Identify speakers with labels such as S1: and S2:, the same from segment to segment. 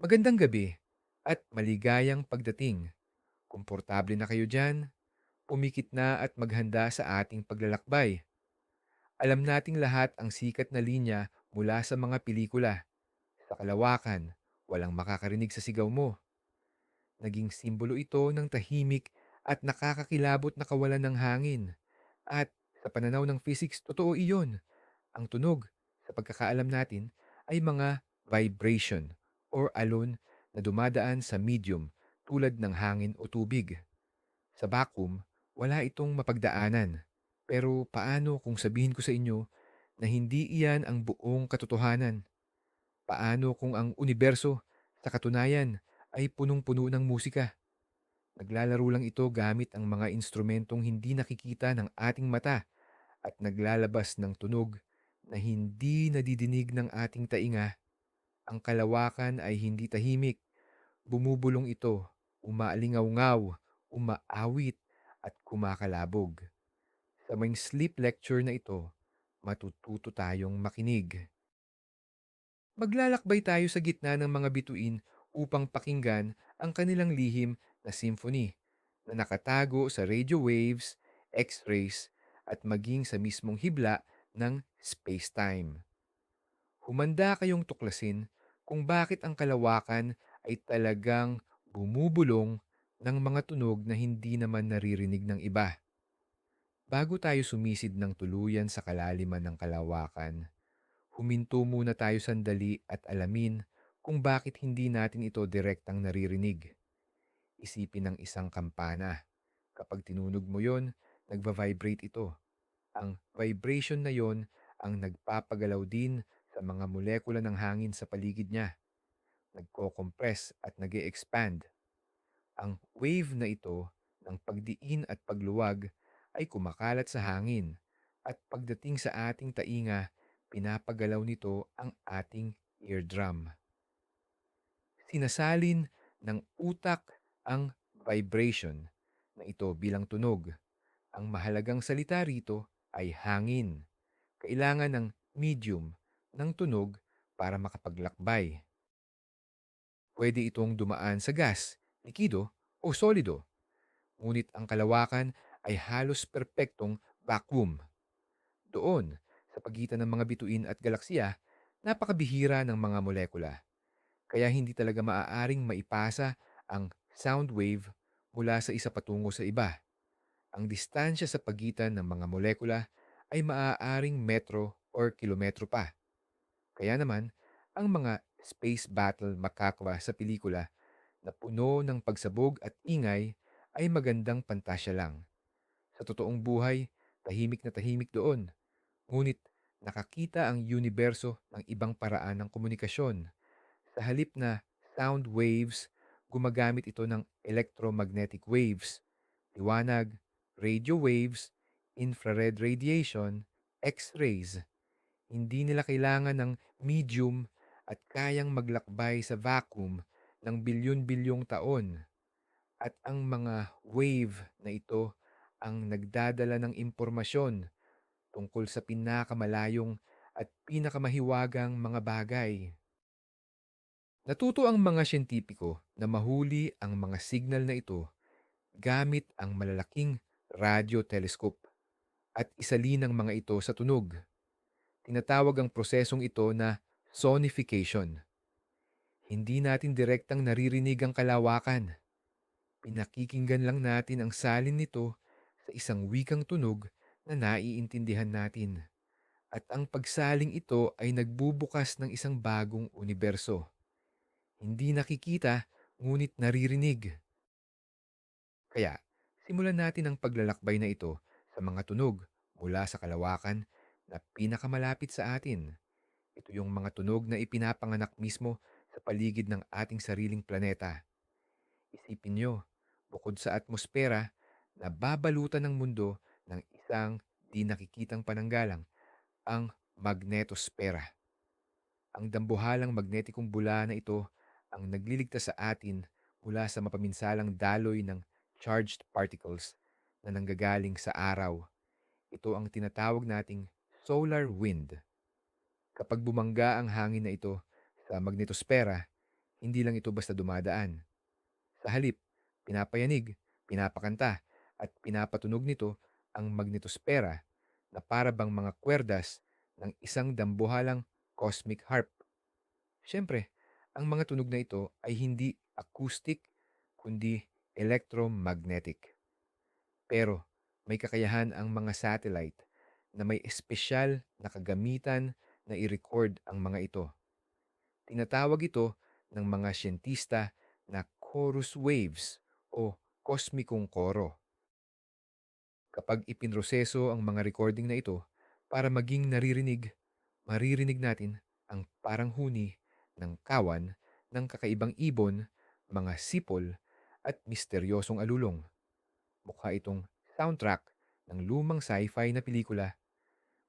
S1: Magandang gabi at maligayang pagdating. Komportable na kayo dyan, pumikit na at maghanda sa ating paglalakbay. Alam nating lahat ang sikat na linya mula sa mga pelikula. Sa kalawakan, walang makakarinig sa sigaw mo. Naging simbolo ito ng tahimik at nakakakilabot na kawalan ng hangin. At sa pananaw ng physics, totoo iyon. Ang tunog, sa pagkakaalam natin, ay mga vibration or alon na dumadaan sa medium tulad ng hangin o tubig. Sa vacuum, wala itong mapagdaanan. Pero paano kung sabihin ko sa inyo na hindi iyan ang buong katotohanan? Paano kung ang universo, sa katunayan, ay punong-puno ng musika? Naglalaro lang ito gamit ang mga instrumentong hindi nakikita ng ating mata at naglalabas ng tunog na hindi nadidinig ng ating tainga. Ang kalawakan ay hindi tahimik. Bumubulong ito, umaalingaw-ngaw, umaawit at kumakalabog. Sa maing sleep lecture na ito, matututo tayong makinig. Maglalakbay tayo sa gitna ng mga bituin upang pakinggan ang kanilang lihim na symphony na nakatago sa radio waves, X-rays at maging sa mismong hibla ng space-time. Humanda kayong tuklasin kung bakit ang kalawakan ay talagang bumubulong ng mga tunog na hindi naman naririnig ng iba. Bago tayo sumisid ng tuluyan sa kalaliman ng kalawakan, huminto muna tayo sandali at alamin kung bakit hindi natin ito direktang naririnig. Isipin ng isang kampana. Kapag tinunog mo yon, nagva-vibrate ito. Ang vibration na yon ang nagpapagalaw din sa mga molekula ng hangin sa paligid niya. Nagko-compress at nag expand. Ang wave na ito ng pagdiin at pagluwag ay kumakalat sa hangin at pagdating sa ating tainga, pinapagalaw nito ang ating eardrum. Sinasalin ng utak ang vibration na ito bilang tunog. Ang mahalagang salita rito ay hangin. Kailangan ng medium ng tunog para makapaglakbay. Pwede itong dumaan sa gas, likido o solido. Ngunit ang kalawakan ay halos perpektong vacuum. Doon, sa pagitan ng mga bituin at galaksiya, napakabihira ng mga molekula. Kaya hindi talaga maaaring maipasa ang sound wave mula sa isa patungo sa iba. Ang distansya sa pagitan ng mga molekula ay maaaring metro or kilometro pa. Kaya naman, ang mga space battle makakwa sa pelikula na puno ng pagsabog at ingay ay magandang pantasya lang. Sa totoong buhay, tahimik na tahimik doon. Ngunit nakakita ang universo ng ibang paraan ng komunikasyon. Sa halip na sound waves, gumagamit ito ng electromagnetic waves, liwanag, radio waves, infrared radiation, X-rays. Hindi nila kailangan ng medium at kayang maglakbay sa vacuum ng bilyon-bilyong taon. At ang mga wave na ito ang nagdadala ng impormasyon tungkol sa pinakamalayong at pinakamahiwagang mga bagay. Natuto ang mga siyentipiko na mahuli ang mga signal na ito gamit ang malalaking radio telescope at isalin ang mga ito sa tunog. Tinatawag ang prosesong ito na sonification. Hindi natin direktang naririnig ang kalawakan. Pinakikinggan lang natin ang salin nito sa isang wikang tunog na naiintindihan natin. At ang pagsaling ito ay nagbubukas ng isang bagong universo. Hindi nakikita, ngunit naririnig. Kaya, simulan natin ang paglalakbay na ito sa mga tunog mula sa kalawakan na pinakamalapit sa atin. Ito yung mga tunog na ipinapanganak mismo sa paligid ng ating sariling planeta. Isipin nyo, bukod sa atmosfera, nababalutan ng mundo ng isang di nakikitang pananggalang, ang magnetosfera. Ang dambuhalang magnetikong bula na ito ang nagliligtas sa atin mula sa mapaminsalang daloy ng charged particles na nanggagaling sa araw. Ito ang tinatawag nating solar wind. Kapag bumangga ang hangin na ito sa magnetosfera, Hindi lang ito basta dumadaan. Sa halip, pinapayanig, pinapakanta, at pinapatunog nito ang magnetospera na para bang mga kwerdas ng isang dambuhalang cosmic harp. Siyempre, ang mga tunog na ito ay hindi acoustic kundi electromagnetic. Pero may kakayahan ang mga satellite na may espesyal na kagamitan na i-record ang mga ito. Tinatawag ito ng mga siyentista na chorus waves o kosmikong koro. Kapag ipinroseso ang mga recording na ito para maging naririnig, maririnig natin ang parang huni ng kawan ng kakaibang ibon, mga sipol at misteryosong alulong. Mukha itong soundtrack ng lumang sci-fi na pelikula,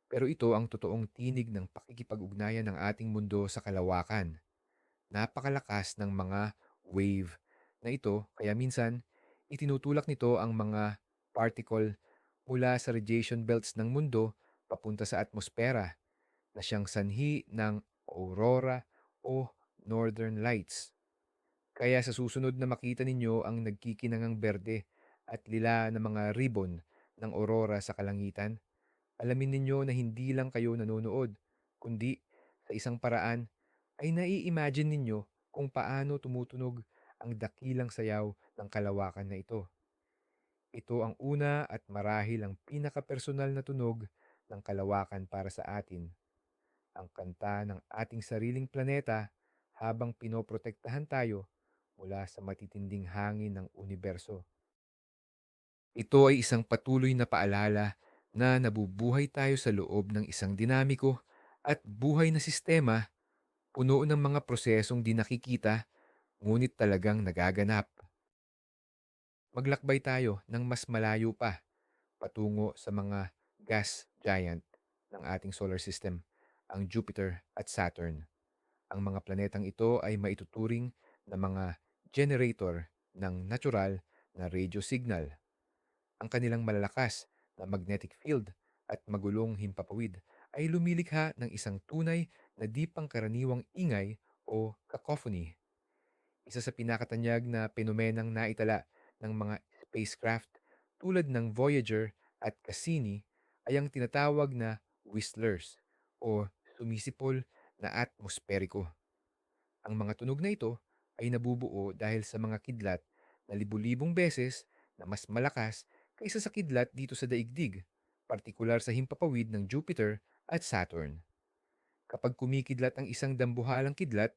S1: pero ito ang totoong tinig ng pakikipag-ugnayan ng ating mundo sa kalawakan. Napakalakas ng mga wave na ito kaya minsan itinutulak nito ang mga particle mula sa radiation belts ng mundo papunta sa atmosfera na siyang sanhi ng aurora o northern lights. Kaya sa susunod na makita ninyo ang nagkikinangang berde at lila na mga ribbon ng aurora sa kalangitan, alamin ninyo na hindi lang kayo nanonood, kundi sa isang paraan ay nai-imagine ninyo kung paano tumutunog ang dakilang sayaw ng kalawakan na ito. Ito ang una at marahil ang pinakapersonal na tunog ng kalawakan para sa atin, ang kanta ng ating sariling planeta habang pinoprotektahan tayo mula sa matitinding hangin ng universo. Ito ay isang patuloy na paalala na nabubuhay tayo sa loob ng isang dinamiko at buhay na sistema puno ng mga prosesong di nakikita ngunit talagang nagaganap. Maglakbay tayo ng mas malayo pa patungo sa mga gas giant ng ating solar system, ang Jupiter at Saturn. Ang mga planetang ito ay maituturing na mga generator ng natural na radio signal. Ang kanilang malalakas na magnetic field at magulong himpapawid ay lumilikha ng isang tunay na di pangkaraniwang ingay o cacophony. Isa sa pinakatanyag na penomenang naitala ng mga spacecraft tulad ng Voyager at Cassini ay ang tinatawag na whistlers o sumisipol na atmosperiko. Ang mga tunog na ito ay nabubuo dahil sa mga kidlat na libu-libong beses na mas malakas kaysa sa kidlat dito sa daigdig, partikular sa himpapawid ng Jupiter at Saturn. Kapag kumikidlat ang isang dambuhalang kidlat,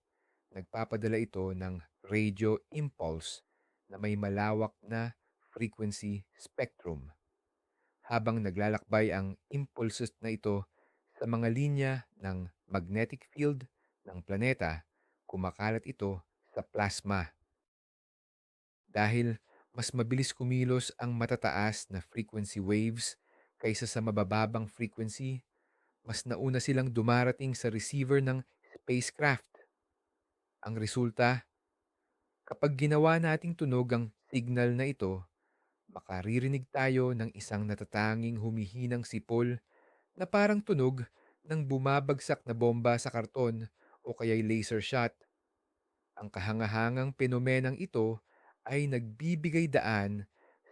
S1: nagpapadala ito ng radio impulse na may malawak na frequency spectrum. Habang naglalakbay ang impulses na ito sa mga linya ng magnetic field ng planeta, kumakalat ito sa plasma. Dahil mas mabilis kumilos ang matataas na frequency waves kaysa sa mabababang frequency, mas nauna silang dumarating sa receiver ng spacecraft. Ang resulta, kapag ginawa nating tunog ang signal na ito, makaririnig tayo ng isang natatanging humihinang sipol na parang tunog ng bumabagsak na bomba sa karton o kaya'y laser shot. Ang kahangahangang penomenang ito ay nagbibigay daan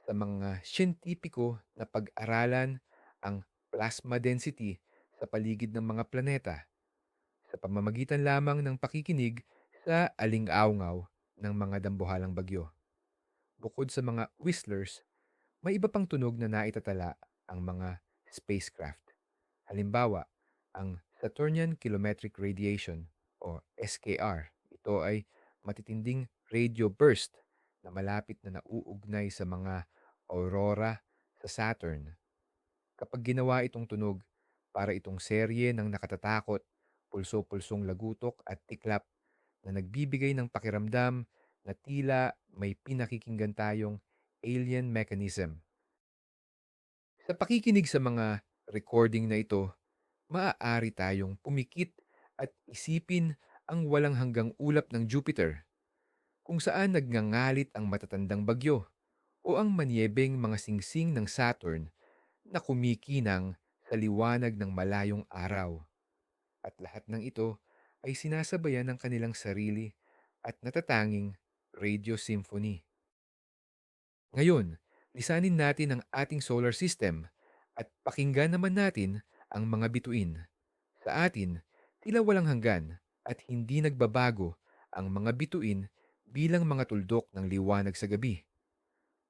S1: sa mga siyentipiko na pag-aralan ang plasma density sa paligid ng mga planeta sa pamamagitan lamang ng pakikinig sa aling-awngaw ng mga dambuhalang bagyo. Bukod sa mga whistlers, may iba pang tunog na naitatala ang mga spacecraft. Halimbawa, ang Saturnian Kilometric Radiation o SKR. Ito ay matitinding radio burst na malapit na nauugnay sa mga aurora sa Saturn. Kapag ginawa itong tunog, para itong serye ng nakatatakot, pulso-pulsong lagutok at tiklap na nagbibigay ng pakiramdam na tila may pinakikinggan tayong alien mechanism. Sa pakikinig sa mga recording na ito, maaari tayong pumikit at isipin ang walang hanggang ulap ng Jupiter, kung saan nagngangalit ang matatandang bagyo o ang manyebeng mga singsing ng Saturn na kumikinang sa liwanag ng malayong araw. At lahat ng ito ay sinasabayan ng kanilang sarili at natatanging radio symphony. Ngayon, lisanin natin ang ating solar system at pakinggan naman natin ang mga bituin. Sa atin, tila walang hanggan at hindi nagbabago ang mga bituin bilang mga tuldok ng liwanag sa gabi.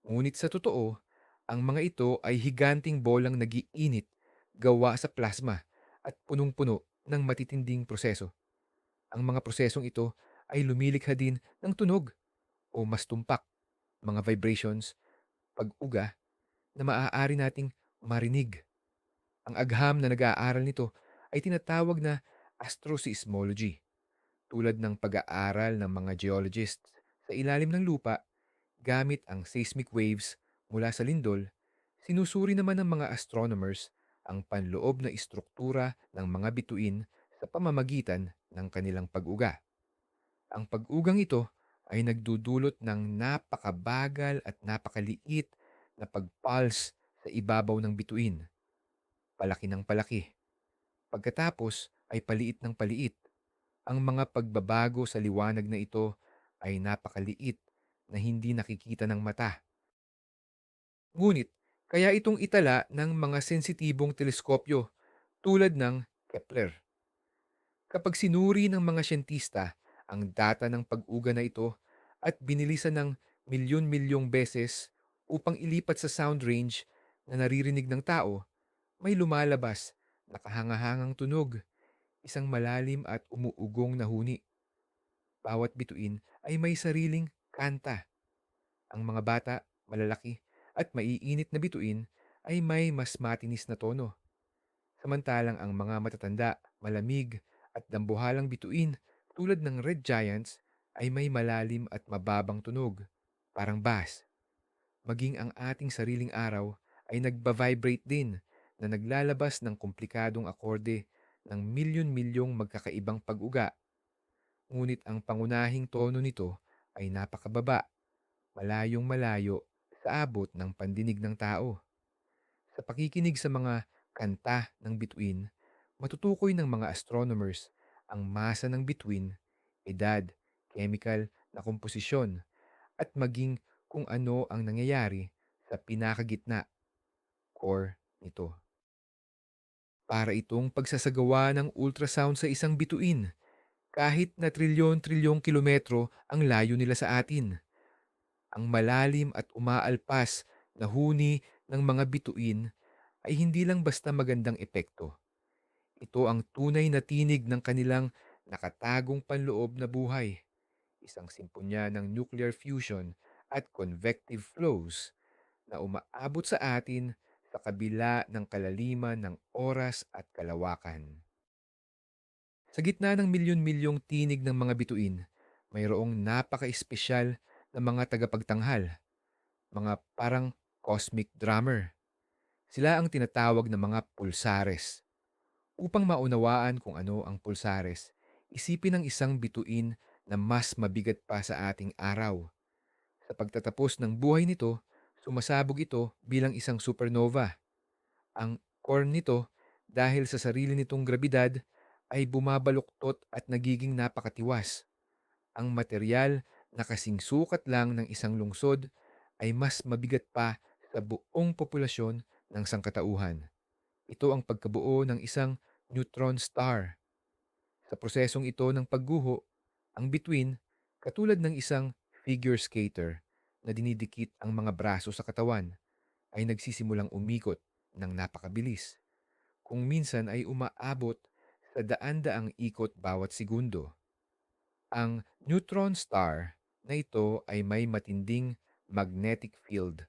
S1: Ngunit sa totoo, ang mga ito ay higanting bolang nagiinit gawa sa plasma at punong-puno ng matitinding proseso. Ang mga prosesong ito ay lumilikha din ng tunog o mas tumpak, mga vibrations, pag-uga na maaari nating marinig. Ang agham na nag-aaral nito ay tinatawag na astroseismology, tulad ng pag-aaral ng mga geologists sa ilalim ng lupa gamit ang seismic waves mula sa lindol. Sinusuri naman ng mga astronomers ang panloob na istruktura ng mga bituin sa pamamagitan ng kanilang pag-uga. Ang pag-ugang ito ay nagdudulot ng napakabagal at napakaliit na pag-pulse sa ibabaw ng bituin, palaki ng palaki. Pagkatapos ay paliit ng paliit. Ang mga pagbabago sa liwanag na ito ay napakaliit na hindi nakikita ng mata. Ngunit, kaya itong itala ng mga sensitibong teleskopyo tulad ng Kepler. Kapag sinuri ng mga siyentista ang data ng pag-uga na ito at binilisan ng milyon-milyong beses upang ilipat sa sound range na naririnig ng tao, may lumalabas na kahangahangang tunog, isang malalim at umuugong na huni. Bawat bituin ay may sariling kanta. Ang mga bata, malalaki, at maiinit na bituin ay may mas matinis na tono. Samantalang ang mga matatanda, malamig, at dambuhalang bituin tulad ng red giants ay may malalim at mababang tunog, parang bass. Maging ang ating sariling araw ay nagba-vibrate din na naglalabas ng komplikadong akorde ng milyon-milyong magkakaibang pag-uga. Ngunit ang pangunahing tono nito ay napakababa, malayong malayo sa abot ng pandinig ng tao. Sa pakikinig sa mga kanta ng bituin, matutukoy ng mga astronomers ang masa ng bituin, edad, chemical na komposisyon, at maging kung ano ang nangyayari sa pinakagitna, core nito. Para itong pagsasagawa ng ultrasound sa isang bituin, kahit na trilyon-trilyong kilometro ang layo nila sa atin. Ang malalim at umaalpas na huni ng mga bituin ay hindi lang basta magandang epekto. Ito ang tunay na tinig ng kanilang nakatagong panloob na buhay, isang simponya ng nuclear fusion at convective flows na umaabot sa atin sa kabila ng kalaliman ng oras at kalawakan. Sa gitna ng milyon-milyong tinig ng mga bituin, mayroong napaka-espesyal na mga tagapagtanghal, mga parang cosmic drummer. Sila ang tinatawag na mga pulsares. Upang maunawaan kung ano ang pulsares, isipin ang isang bituin na mas mabigat pa sa ating araw. Sa pagtatapos ng buhay nito, sumasabog ito bilang isang supernova. Ang core nito, dahil sa sarili nitong grabidad, ay bumabaluktot at nagiging napakatiwas. Ang material na kasing sukat lang ng isang lungsod ay mas mabigat pa sa buong populasyon ng sangkatauhan. Ito ang pagkabuo ng isang neutron star. Sa prosesong ito ng pagguho, ang bituin, katulad ng isang figure skater na dinidikit ang mga braso sa katawan, ay nagsisimulang umikot ng napakabilis. Kung minsan ay umaabot sa daan-daang ikot bawat segundo. Ang neutron star na ito ay may matinding magnetic field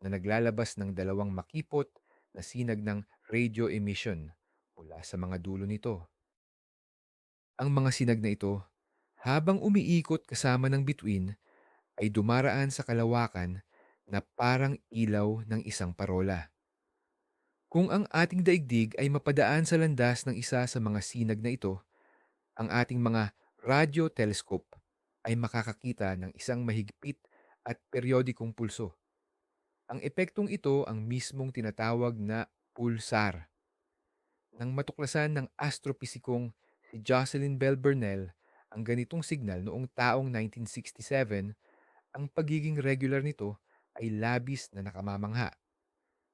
S1: na naglalabas ng dalawang makipot na sinag ng radio emission mula sa mga dulo nito. Ang mga sinag na ito, habang umiikot kasama ng bituin, ay dumaraan sa kalawakan na parang ilaw ng isang parola. Kung ang ating daigdig ay mapadaan sa landas ng isa sa mga sinag na ito, ang ating mga radio telescope ay makakakita ng isang mahigpit at periodikong pulso. Ang epektong ito ang mismong tinatawag na pulsar. Nang matuklasan ng astropisikong si Jocelyn Bell Burnell ang ganitong signal noong taong 1967, ang pagiging regular nito ay labis na nakamamangha.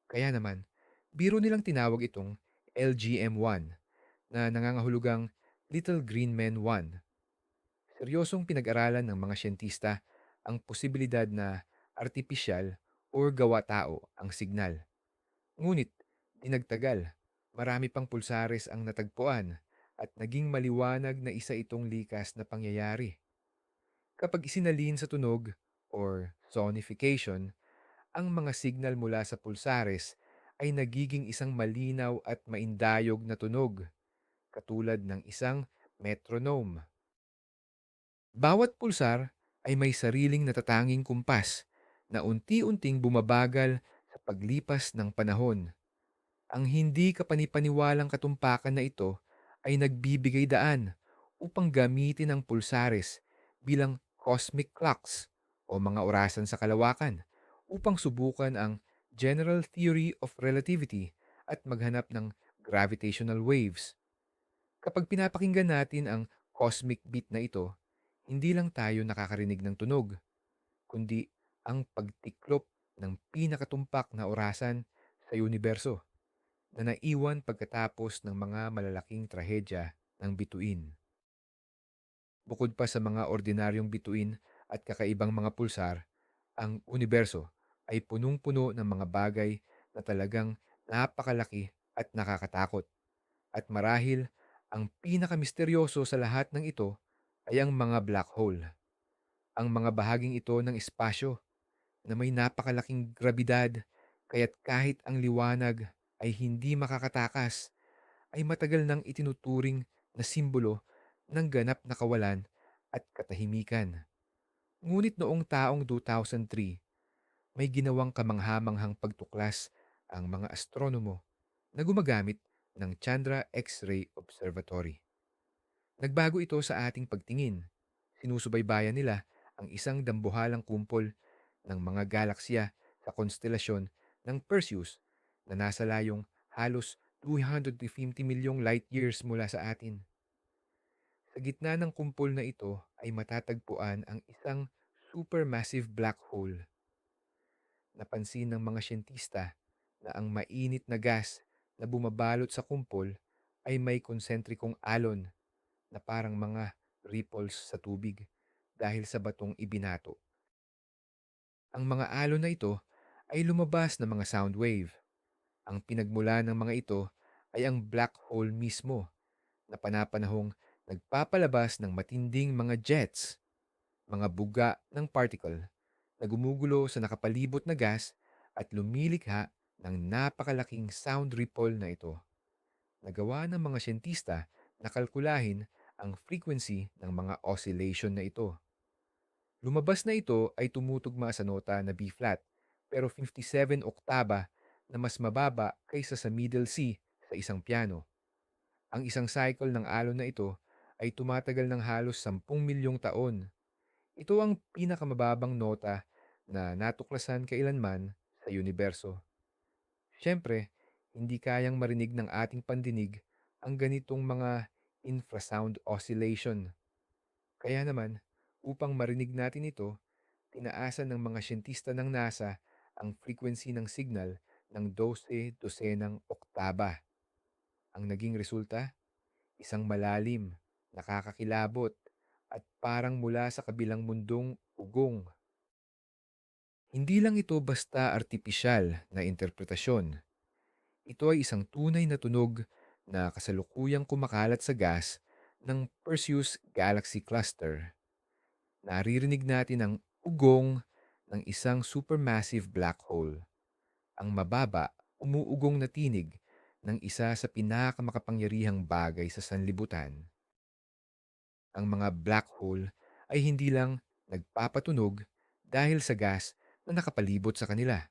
S1: Kaya naman, biro nilang tinawag itong LGM-1 na nangangahulugang Little Green Men 1. Seryosong pinag-aralan ng mga siyentista ang posibilidad na artipisyal o gawa-tao ang signal. Ngunit, dinagtagal, marami pang pulsares ang natagpuan at naging maliwanag na isa itong likas na pangyayari. Kapag isinalin sa tunog or sonification, ang mga signal mula sa pulsares ay nagiging isang malinaw at maindayog na tunog, katulad ng isang metronome. Bawat pulsar ay may sariling natatanging kumpas na unti-unting bumabagal sa paglipas ng panahon. Ang hindi kapanipaniwalang katumpakan na ito ay nagbibigay daan upang gamitin ang pulsares bilang cosmic clocks o mga orasan sa kalawakan upang subukan ang general theory of relativity at maghanap ng gravitational waves. Kapag pinapakinggan natin ang cosmic beat na ito, hindi lang tayo nakakarinig ng tunog, kundi ang pagtiklop ng pinakatumpak na orasan sa universo na naiwan pagkatapos ng mga malalaking trahedya ng bituin. Bukod pa sa mga ordinaryong bituin at kakaibang mga pulsar, ang universo ay punong-puno ng mga bagay na talagang napakalaki at nakakatakot. At marahil, ang pinakamisteryoso sa lahat ng ito ay ang mga black hole. Ang mga bahaging ito ng espasyo na may napakalaking grabidad, kaya't kahit ang liwanag ay hindi makakatakas, ay matagal nang itinuturing na simbolo ng ganap na kawalan at katahimikan. Ngunit noong taong 2003, may ginawang kamanghamanghang pagtuklas ang mga astronomo na gumagamit ng Chandra X-ray Observatory. Nagbago ito sa ating pagtingin. Sinusubaybayan nila ang isang dambuhalang kumpol ng mga galaksya sa konstelasyon ng Perseus na nasa layong halos 250 milyong light years mula sa atin. Sa gitna ng kumpol na ito ay matatagpuan ang isang supermassive black hole. Napansin ng mga siyentista na ang mainit na gas na bumabalot sa kumpol ay may konsentrikong alon na parang mga ripples sa tubig dahil sa batong ibinato. Ang mga alon na ito ay lumabas na mga sound wave. Ang pinagmula ng mga ito ay ang black hole mismo na panapanahong nagpapalabas ng matinding mga jets, mga buga ng particle na gumugulo sa nakapalibot na gas at lumilikha ng napakalaking sound ripple na ito. Nagawa ng mga siyentista na kalkulahin ang frequency ng mga oscillation na ito. Lumabas na ito ay tumutugma sa nota na B-flat, pero 57 oktaba na mas mababa kaysa sa middle C sa isang piano. Ang isang cycle ng alon na ito ay tumatagal ng halos 10 milyong taon. Ito ang pinakamababang nota na natuklasan kailanman sa universo. Siyempre, hindi kayang marinig ng ating pandinig ang ganitong mga infrasound oscillation. Kaya naman, upang marinig natin ito, tinaasan ng mga siyentista ng NASA ang frequency ng signal ng 12 dosenang oktaba. Ang naging resulta, isang malalim, nakakakilabot, at parang mula sa kabilang mundong ugong. Hindi lang ito basta artipisyal na interpretasyon. Ito ay isang tunay na tunog na kasalukuyang kumakalat sa gas ng Perseus Galaxy Cluster. Naririnig natin ang ugong ng isang supermassive black hole, ang mababa, umuugong na tinig ng isa sa pinakamakapangyarihang bagay sa sanlibutan. Ang mga black hole ay hindi lang nagpapatunog dahil sa gas na nakapalibot sa kanila.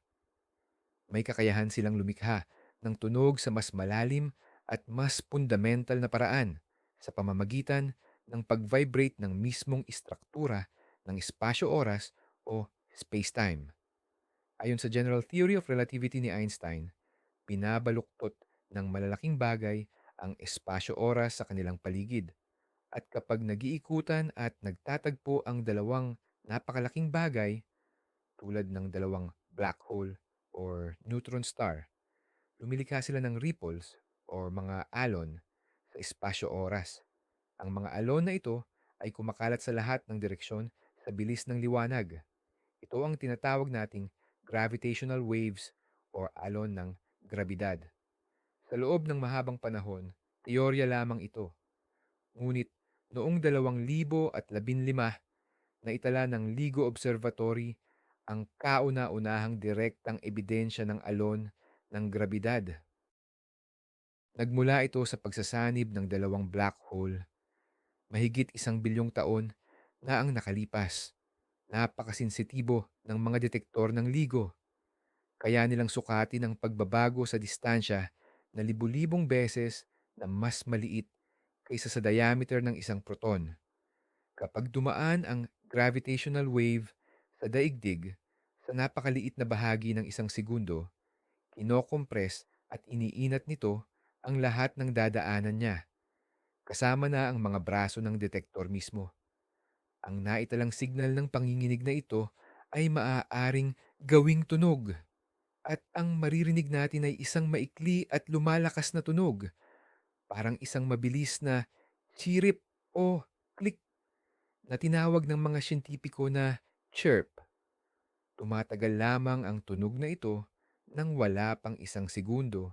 S1: May kakayahan silang lumikha ng tunog sa mas malalim at mas fundamental na paraan sa pamamagitan ng pag-vibrate ng mismong istruktura ng espasyo-oras o space-time. Ayon sa General Theory of Relativity ni Einstein, binabaluktot ng malalaking bagay ang espasyo-oras sa kanilang paligid At kapag nagiikutan at nagtatagpo ang dalawang napakalaking bagay tulad ng dalawang black hole or neutron star, lumilikha sila ng ripples or mga alon sa espasyo-oras. Ang mga alon na ito ay kumakalat sa lahat ng direksyon sa bilis ng liwanag. Ito ang tinatawag nating gravitational waves or alon ng grabidad. Sa loob ng mahabang panahon, teorya lamang ito. Ngunit noong 2015, naitala ng LIGO Observatory ang kauna-unahang direktang ebidensya ng alon ng grabidad. Nagmula ito sa pagsasanib ng dalawang black hole, mahigit 1 bilyong taon na ang nakalipas. Napakasensitibo ng mga detektor ng LIGO, kaya nilang sukatin ang pagbabago sa distansya na libu-libong beses na mas maliit kaysa sa diameter ng isang proton. Kapag dumaan ang gravitational wave sa daigdig sa napakaliit na bahagi ng isang segundo, kinokompres at iniinat nito ang lahat ng dadaanan niya, kasama na ang mga braso ng detektor mismo. Ang naitalang signal ng panginginig na ito ay maaaring gawing tunog, at ang maririnig natin ay isang maikli at lumalakas na tunog, parang isang mabilis na chirip o click na tinawag ng mga siyentipiko na chirp. Tumatagal lamang ang tunog na ito nang wala pang 1 segundo,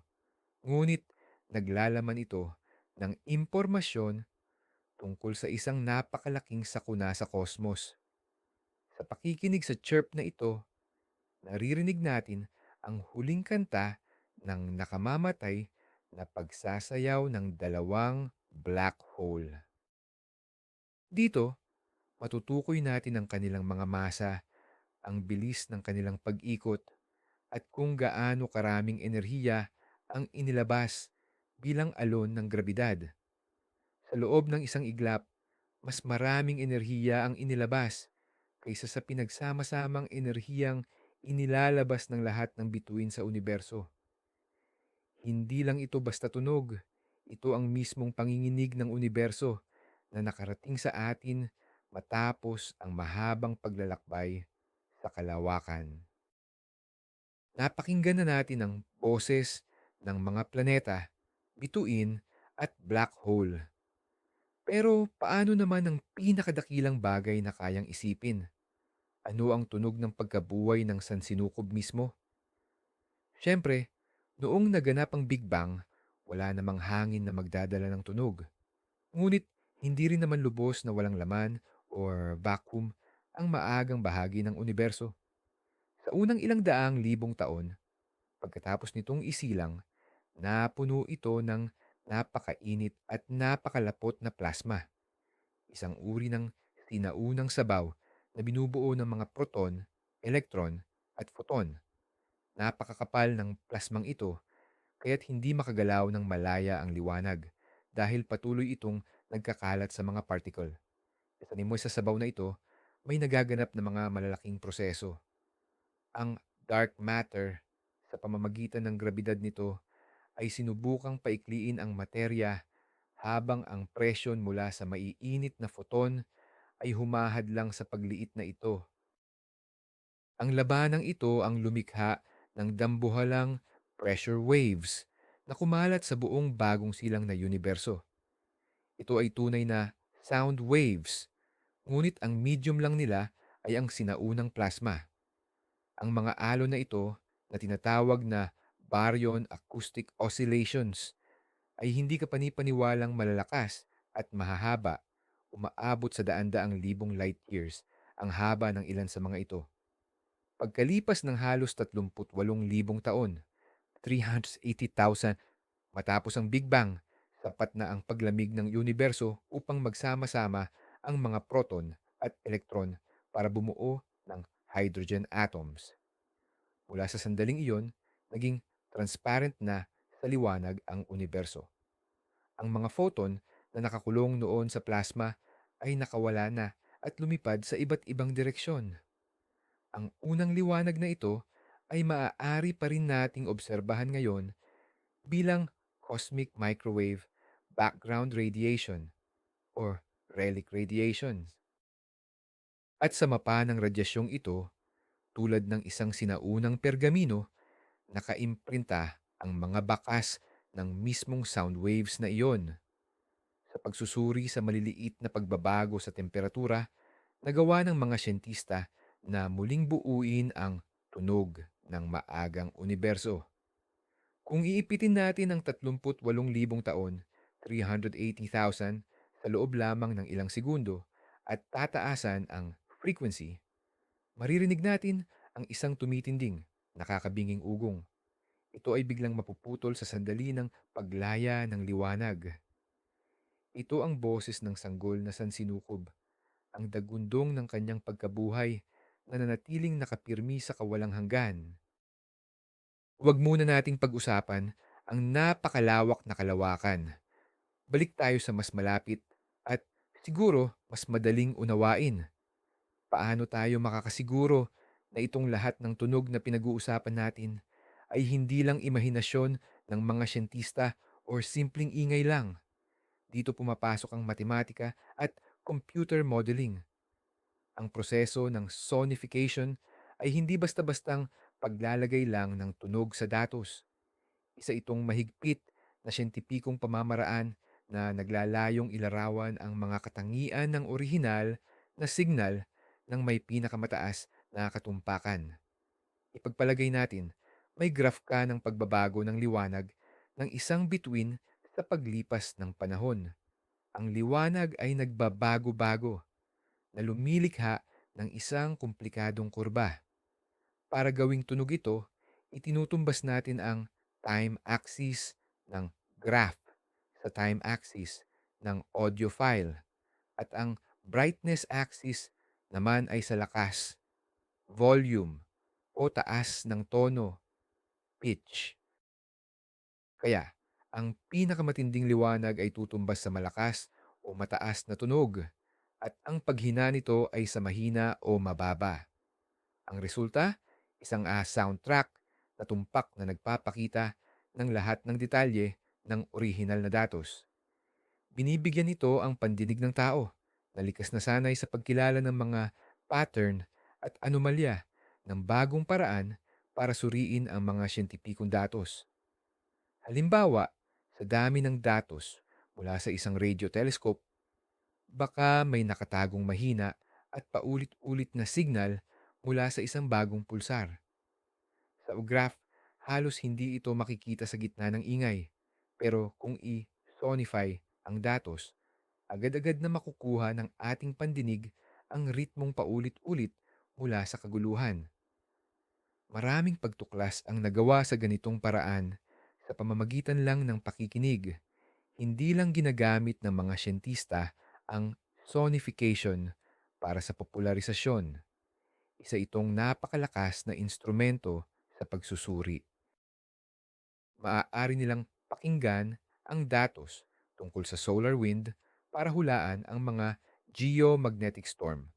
S1: ngunit naglalaman ito ng impormasyon tungkol sa isang napakalaking sakuna sa kosmos. Sa pakikinig sa chirp na ito, naririnig natin ang huling kanta ng nakamamatay na pagsasayaw ng dalawang black hole. Dito, matutukoy natin ang kanilang mga masa, ang bilis ng kanilang pag-ikot, at kung gaano karaming enerhiya ang inilabas bilang alon ng grabidad. Sa loob ng isang iglap, mas maraming enerhiya ang inilabas kaysa sa pinagsama-samang enerhiyang inilalabas ng lahat ng bituin sa universo. Hindi lang ito basta tunog, ito ang mismong panginginig ng universo na nakarating sa atin matapos ang mahabang paglalakbay sa kalawakan. Napakinggan na natin ang boses ng mga planeta, bituin at black hole. Pero paano naman ang pinakadakilang bagay na kayang isipin? Ano ang tunog ng pagkabuhay ng sansinukob mismo? Siyempre, noong naganap ang Big Bang, wala namang hangin na magdadala ng tunog. Ngunit hindi rin naman lubos na walang laman or vacuum ang maagang bahagi ng universo. Sa unang ilang daang libong taon, pagkatapos nitong isilang, napuno ito ng napakainit at napakalapot na plasma, isang uri ng sinaunang sabaw na binubuo ng mga proton, elektron, at photon. Napakakapal ng plasmang ito kaya't hindi makagalaw ng malaya ang liwanag dahil patuloy itong nagkakalat sa mga particle. Sa animoy sa sabaw na ito, may nagaganap na mga malalaking proseso. Ang dark matter, sa pamamagitan ng grabidad nito, ay sinubukang paikliin ang materya habang ang presyon mula sa maiinit na photon ay humahadlang sa pagliit na ito. Ang labanang ito ang lumikha ng dambuhalang pressure waves na kumalat sa buong bagong silang na universo. Ito ay tunay na sound waves, ngunit ang medium lang nila ay ang sinaunang plasma. Ang mga alon na ito na tinatawag na baryon acoustic oscillations ay hindi kapani-paniwalang malalakas at mahahaba, umaabot sa daan-daang libong light years ang haba ng ilan sa mga ito. Pagkalipas ng halos 38,000 taon, 380,000 matapos ang Big Bang, sapat na ang paglamig ng universo upang magsama-sama ang mga proton at elektron para bumuo ng hydrogen atoms. Mula sa sandaling iyon, naging transparent na sa liwanag ang universo. Ang mga photon na nakakulong noon sa plasma ay nakawala na at lumipad sa iba't ibang direksyon. Ang unang liwanag na ito ay maaari pa rin nating obserbahan ngayon bilang cosmic microwave background radiation or relic radiations. At sa mapa ng radyasyong ito, tulad ng isang sinaunang pergamino, nakaimprinta ang mga bakas ng mismong sound waves na iyon. Sa pagsusuri sa maliliit na pagbabago sa temperatura, nagawa ng mga siyentista na muling buuin ang tunog ng maagang universo. Kung iipitin natin ang 38,000 taon, 380,000, sa loob lamang ng ilang segundo at tataasan ang frequency, maririnig natin ang isang tumitinding, nakakabinging ugong. Ito ay biglang mapuputol sa sandali ng paglaya ng liwanag. Ito ang boses ng sanggol na sansinukob, ang dagundong ng kanyang pagkabuhay na nanatiling nakapirmi sa kawalang hanggan. Huwag muna nating pag-usapan ang napakalawak na kalawakan. Balik tayo sa mas malapit at siguro mas madaling unawain. Paano tayo makakasiguro na itong lahat ng tunog na pinag-uusapan natin ay hindi lang imahinasyon ng mga siyentista o simpleng ingay lang? Dito pumapasok ang matematika at computer modeling. Ang proseso ng sonification ay hindi basta-bastang paglalagay lang ng tunog sa datos. Isa itong mahigpit na siyentipikong pamamaraan na naglalayong ilarawan ang mga katangian ng orihinal na signal ng may pinakamataas na katumpakan. Ipagpalagay natin, may graph ka ng pagbabago ng liwanag ng isang bituin sa paglipas ng panahon. Ang liwanag ay nagbabago-bago na lumilikha ng isang komplikadong kurba. Para gawing tunog ito, itinutumbas natin ang time axis ng graph sa time axis ng audio file at ang brightness axis naman ay sa lakas, volume o taas ng tono, pitch. Kaya, ang pinakamatinding liwanag ay tutumbas sa malakas o mataas na tunog at ang paghina nito ay sa mahina o mababa. Ang resulta, isang soundtrack na tumpak na nagpapakita ng lahat ng detalye ng orihinal na datos. Binibigyan nito ang pandinig ng tao na likas na sanay sa pagkilala ng mga pattern at anomalya ng bagong paraan para suriin ang mga siyentipikong datos. Halimbawa, sa dami ng datos mula sa isang radio telescope, baka may nakatagong mahina at paulit-ulit na signal mula sa isang bagong pulsar. Sa graph, halos hindi ito makikita sa gitna ng ingay. Pero kung i-sonify ang datos, agad-agad na makukuha ng ating pandinig ang ritmong paulit-ulit mula sa kaguluhan. Maraming pagtuklas ang nagawa sa ganitong paraan sa pamamagitan lang ng pakikinig. Hindi lang ginagamit ng mga siyentista ang sonification para sa popularisasyon. Isa itong napakalakas na instrumento sa pagsusuri. Maaari nilang pakinggan ang datos tungkol sa solar wind para hulaan ang mga geomagnetic storm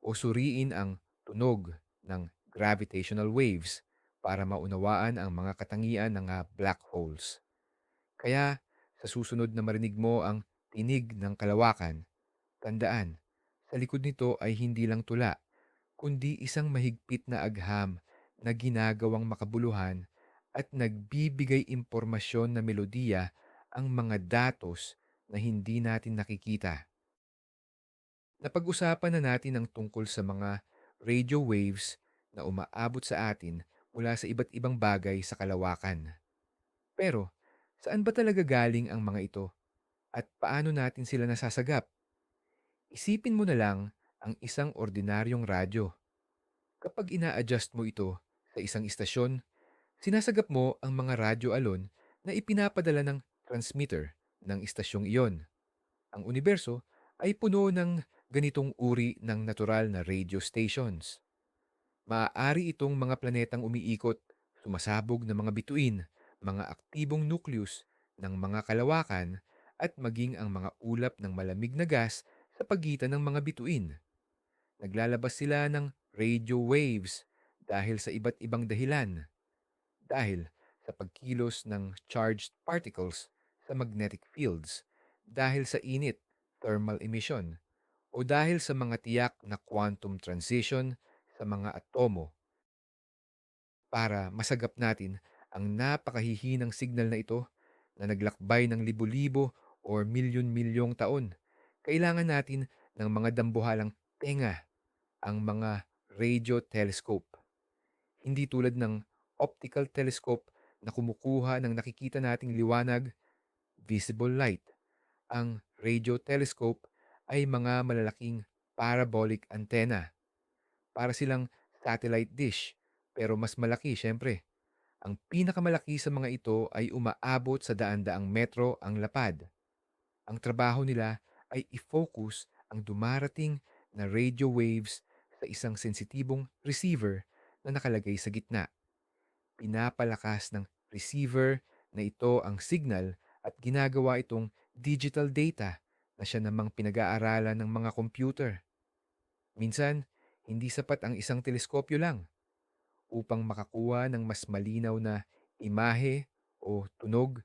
S1: o suriin ang tunog ng gravitational waves para maunawaan ang mga katangian ng black holes. Kaya sa susunod na marinig mo ang tinig ng kalawakan, tandaan, sa likod nito ay hindi lang tula, kundi isang mahigpit na agham na ginagawang makabuluhan at nagbibigay impormasyon na melodiya ang mga datos na hindi natin nakikita. Napag-usapan na natin ang tungkol sa mga radio waves na umaabot sa atin mula sa iba't ibang bagay sa kalawakan. Pero, saan ba talaga galing ang mga ito at paano natin sila nasasagap? Isipin mo na lang ang isang ordinaryong radyo. Kapag ina-adjust mo ito sa isang istasyon, sinasagap mo ang mga radyo alon na ipinapadala ng transmitter ng istasyong iyon. Ang universo ay puno ng ganitong uri ng natural na radio stations. Maaari itong mga planetang umiikot, sumasabog ng mga bituin, mga aktibong nucleus ng mga kalawakan, at maging ang mga ulap ng malamig na gas sa pagitan ng mga bituin. Naglalabas sila ng radio waves dahil sa iba't ibang dahilan. Dahil sa pagkilos ng charged particles sa magnetic fields, dahil sa init, thermal emission, o dahil sa mga tiyak na quantum transition sa mga atomo para masagap natin ang napakahihinang signal na ito na naglakbay ng libo-libo o milyon-milyong taon. Kailangan natin ng mga dambuhalang tenga, ang mga radio telescope. Hindi tulad ng optical telescope na kumukuha ng nakikita nating liwanag, visible light. Ang radio telescope ay mga malalaking parabolic antenna. Para silang satellite dish, pero mas malaki syempre. Ang pinakamalaki sa mga ito ay umaabot sa daan-daang metro ang lapad. Ang trabaho nila ay i-focus ang dumarating na radio waves sa isang sensitibong receiver na nakalagay sa gitna. Pinapalakas ng receiver na ito ang signal at ginagawa itong digital data na siya namang pinag-aaralan ng mga computer. Minsan, hindi sapat ang isang teleskopyo lang upang makakuha ng mas malinaw na imahe o tunog.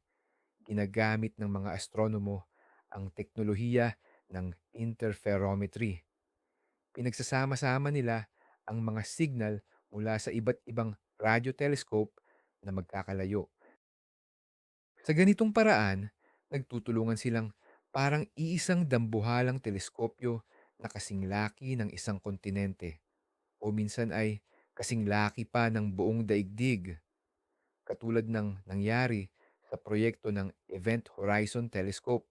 S1: Ginagamit ng mga astronomo ang teknolohiya ng interferometry. Pinagsasama-sama nila ang mga signal mula sa iba't ibang radio telescope na magkakalayo. Sa ganitong paraan, nagtutulungan silang parang iisang dambuhalang teleskopyo na kasing laki ng isang kontinente o minsan ay kasing laki pa ng buong daigdig, katulad ng nangyari sa proyekto ng Event Horizon Telescope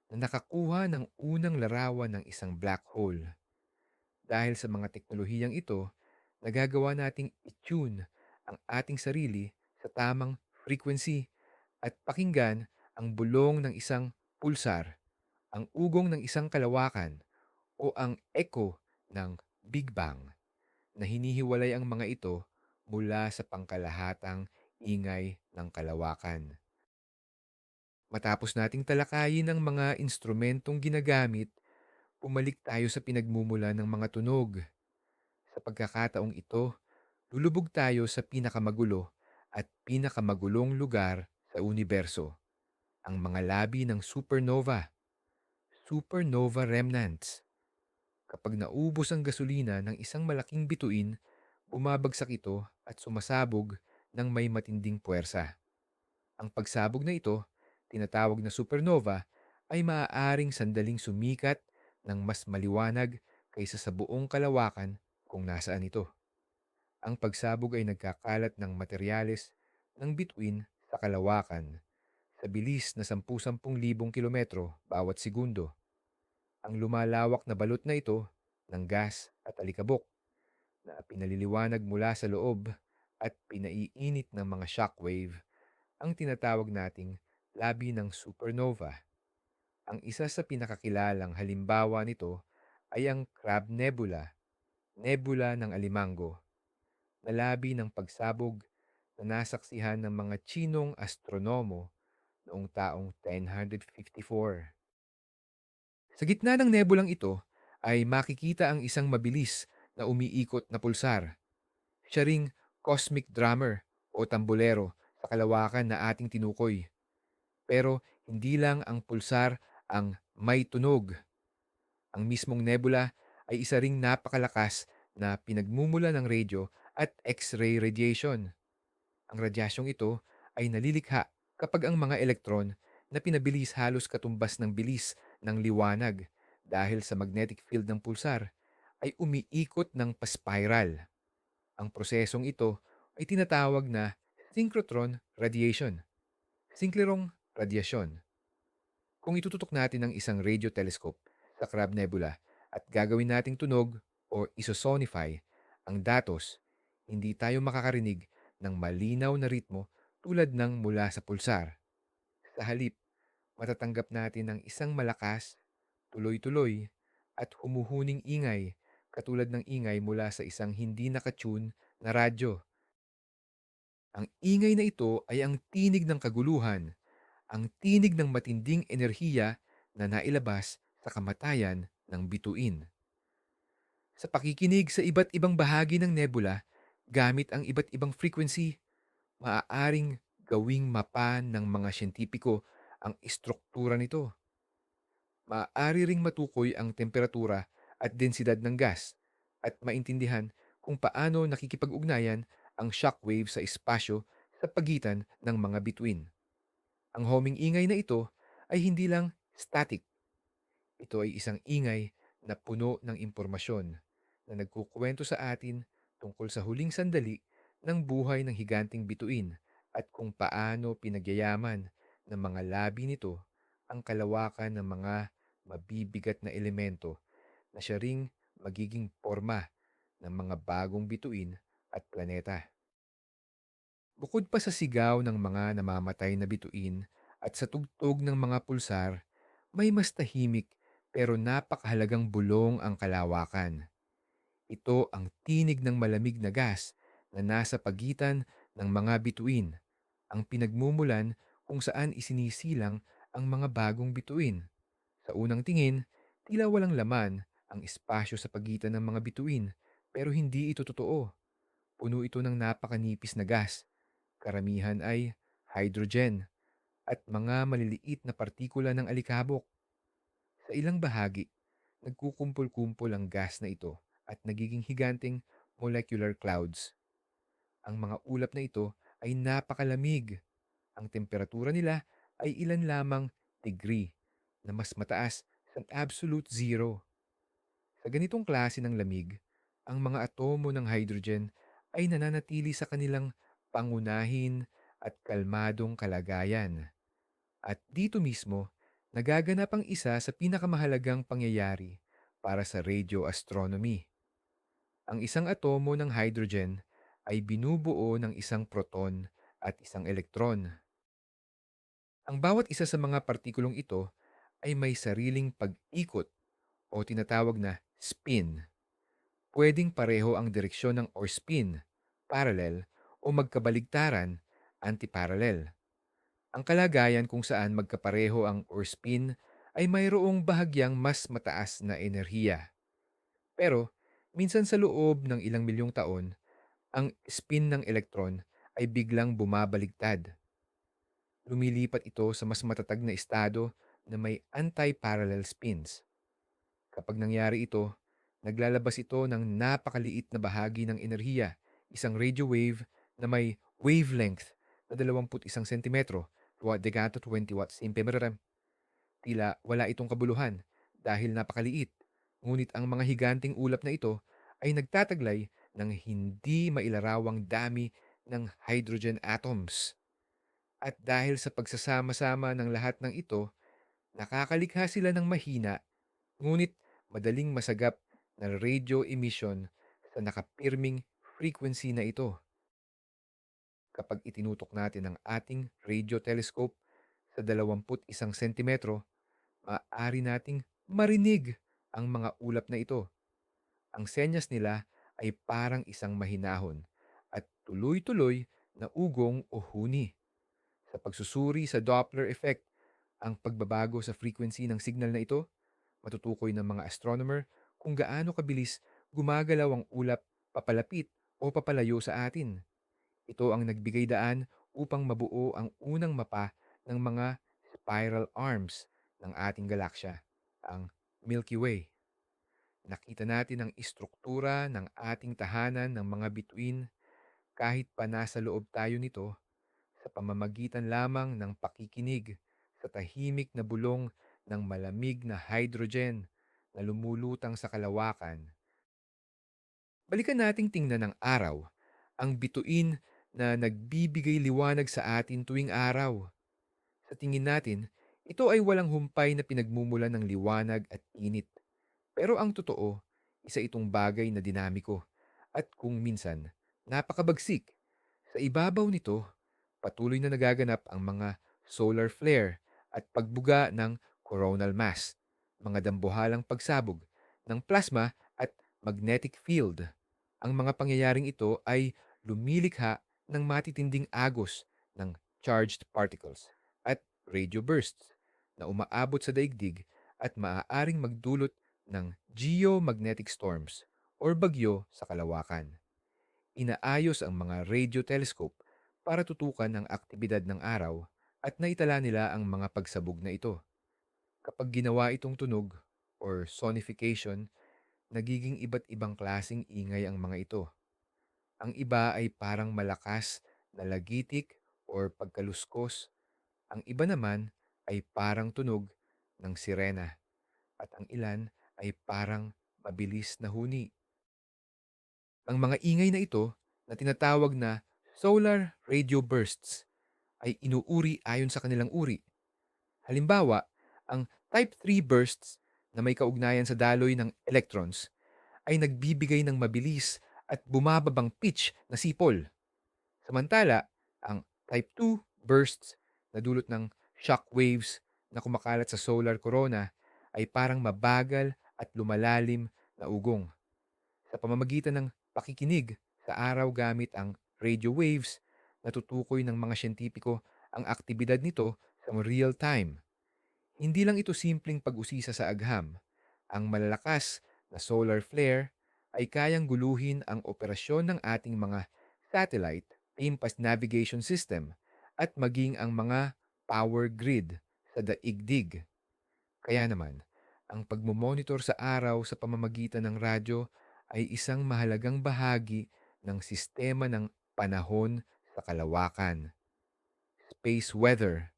S1: na nakakuha ng unang larawan ng isang black hole. Dahil sa mga teknolohiyang ito, nagagawa nating i-tune ang ating sarili sa tamang frequency at pakinggan ang bulong ng isang pulsar, ang ugong ng isang kalawakan, o ang echo ng Big Bang na hinihiwalay ang mga ito mula sa pangkalahatang ingay ng kalawakan. Matapos nating talakayin ang mga instrumentong ginagamit, pumalik tayo sa pinagmumula ng mga tunog. Sa pagkakataong ito, lulubog tayo sa pinakamagulo at pinakamagulong lugar sa universo, ang mga labi ng supernova, supernova remnants. Kapag naubos ang gasolina ng isang malaking bituin, bumabagsak ito at sumasabog ng may matinding puwersa. Ang pagsabog na ito, tinatawag na supernova, ay maaaring sandaling sumikat ng mas maliwanag kaysa sa buong kalawakan kung nasaan ito. Ang pagsabog ay nagkakalat ng materyales ng bituin sa kalawakan sa bilis na 10,000 kilometro bawat segundo. Ang lumalawak na balot na ito ng gas at alikabok na pinaliliwanag mula sa loob at pinaiinit ng mga shockwave ang tinatawag nating labi ng supernova. Ang isa sa pinakakilalang halimbawa nito ay ang Crab Nebula, nebula ng Alimango, na labi ng pagsabog na nasaksihan ng mga Tsinong astronomo noong taong 1054. Sa gitna ng nebulang ito ay makikita ang isang mabilis na umiikot na pulsar. Siya ring cosmic drummer o tambulero sa kalawakan na ating tinukoy. Pero hindi lang ang pulsar ang may tunog. Ang mismong nebula ay isa ring napakalakas na pinagmumula ng radyo at X-ray radiation. Ang radyasyong ito ay nalilikha kapag ang mga elektron na pinabilis halos katumbas ng bilis ng liwanag dahil sa magnetic field ng pulsar ay umiikot ng paspiral. Ang prosesong ito ay tinatawag na synchrotron radiation, synchrong radyasyon. Kung itututok natin ang isang radio telescope sa Crab Nebula at gagawin nating tunog o isosonify ang datos, hindi tayo makakarinig ng malinaw na ritmo tulad ng mula sa pulsar. Sa halip, matatanggap natin ang isang malakas, tuloy-tuloy, at humuhuning ingay katulad ng ingay mula sa isang hindi nakatune na radyo. Ang ingay na ito ay ang tinig ng kaguluhan, ang tinig ng matinding enerhiya na nailabas sa kamatayan ng bituin. Sa pakikinig sa iba't ibang bahagi ng nebula, gamit ang iba't ibang frequency, maaaring gawing mapa ng mga siyentipiko ang istruktura nito. Maaari ring matukoy ang temperatura at densidad ng gas at maintindihan kung paano nakikipag-ugnayan ang shockwave sa espasyo sa pagitan ng mga bituin. Ang homing ingay na ito ay hindi lang static. Ito ay isang ingay na puno ng impormasyon na nagkukwento sa atin tungkol sa huling sandali ng buhay ng higanting bituin at kung paano pinagyayaman ng mga labi nito ang kalawakan ng mga mabibigat na elemento na siya ring magiging porma ng mga bagong bituin at planeta. Bukod pa sa sigaw ng mga namamatay na bituin at sa tugtog ng mga pulsar, may mas tahimik pero napakahalagang bulong ang kalawakan. Ito ang tinig ng malamig na gas na nasa pagitan ng mga bituin, ang pinagmumulan kung saan isinisilang ang mga bagong bituin. Sa unang tingin, tila walang laman ang espasyo sa pagitan ng mga bituin, pero hindi ito totoo. Puno ito ng napakanipis na gas. Karamihan ay hydrogen at mga maliliit na partikula ng alikabok. Sa ilang bahagi, nagkukumpol-kumpol ang gas na ito at nagiging higanting molecular clouds. Ang mga ulap na ito ay napakalamig. Ang temperatura nila ay ilan lamang degree na mas mataas sa absolute zero. Sa ganitong klase ng lamig, ang mga atomo ng hydrogen ay nananatili sa kanilang pangunahin at kalmadong kalagayan. At dito mismo, nagaganap ang isa sa pinakamahalagang pangyayari para sa radio astronomy. Ang isang atomo ng hydrogen ay binubuo ng isang proton at isang elektron. Ang bawat isa sa mga partikulong ito ay may sariling pag-ikot o tinatawag na spin. Pwedeng pareho ang direksyon ng or spin, parallel, o magkabaligtaran, antiparallel. Ang kalagayan kung saan magkapareho ang or spin ay mayroong bahagyang mas mataas na enerhiya. Pero, minsan sa loob ng ilang milyong taon, ang spin ng elektron ay biglang bumabaligtad. Lumilipat ito sa mas matatag na estado na may anti-parallel spins. Kapag nangyari ito, naglalabas ito ng napakaliit na bahagi ng enerhiya, isang radio wave na may wavelength na 21 sentimetro, 20 watts imperimeter. Tila wala itong kabuluhan dahil napakaliit. Ngunit ang mga higanting ulap na ito ay nagtataglay ng hindi mailarawang dami ng hydrogen atoms. At dahil sa pagsasama-sama ng lahat ng ito, nakakalikha sila ng mahina ngunit madaling masagap na radio emission sa nakapirming frequency na ito. Kapag itinutok natin ang ating radio telescope sa 21 sentimetro, maaari nating marinig ang mga ulap na ito. Ang senyas nila ay parang isang mahinahon at tuloy-tuloy na ugong o huni. Sa pagsusuri sa Doppler effect, ang pagbabago sa frequency ng signal na ito, matutukoy ng mga astronomer kung gaano kabilis gumagalaw ang ulap papalapit o papalayo sa atin. Ito ang nagbigay daan upang mabuo ang unang mapa ng mga spiral arms ng ating galaksya, ang Milky Way. Nakita natin ang istruktura ng ating tahanan ng mga bituin kahit pa nasa loob tayo nito sa pamamagitan lamang ng pakikinig sa tahimik na bulong ng malamig na hydrogen na lumulutang sa kalawakan. Balikan nating tingnan ng araw, ang bituin na nagbibigay liwanag sa atin tuwing araw. Sa tingin natin, ito ay walang humpay na pinagmumulan ng liwanag at init. Pero ang totoo, isa itong bagay na dinamiko at kung minsan napakabagsik. Sa ibabaw nito, patuloy na nagaganap ang mga solar flare at pagbuga ng coronal mass, mga dambuhalang pagsabog ng plasma at magnetic field. Ang mga pangyayaring ito ay lumilikha ng matitinding agos ng charged particles at radio bursts na umaabot sa daigdig at maaaring magdulot ng geomagnetic storms or bagyo sa kalawakan. Inaayos ang mga radio telescope para tutukan ang aktibidad ng araw at naitala nila ang mga pagsabog na ito. Kapag ginawa itong tunog or sonification, nagiging iba't ibang klasing ingay ang mga ito. Ang iba ay parang malakas na lagitik or pagkaluskos. Ang iba naman ay parang tunog ng sirena at ang ilan ay parang mabilis na huni. Ang mga ingay na ito na tinatawag na solar radio bursts ay inuuri ayon sa kanilang uri. Halimbawa, ang Type 3 bursts na may kaugnayan sa daloy ng electrons ay nagbibigay ng mabilis at bumababang pitch na sipol. Samantala, ang Type 2 bursts na dulot ng shock waves na kumakalat sa solar corona ay parang mabagal at lumalalim na ugong. Sa pamamagitan ng pakikinig sa araw gamit ang radio waves, natutukoy ng mga siyentipiko ang aktibidad nito sa real time. Hindi lang ito simpleng pag-usisa sa agham. Ang malalakas na solar flare ay kayang guluhin ang operasyon ng ating mga satellite, TAMPAS navigation system, at maging ang mga power grid sa daigdig. Kaya naman, ang pagmomonitor sa araw sa pamamagitan ng radyo ay isang mahalagang bahagi ng sistema ng panahon sa kalawakan. Space weather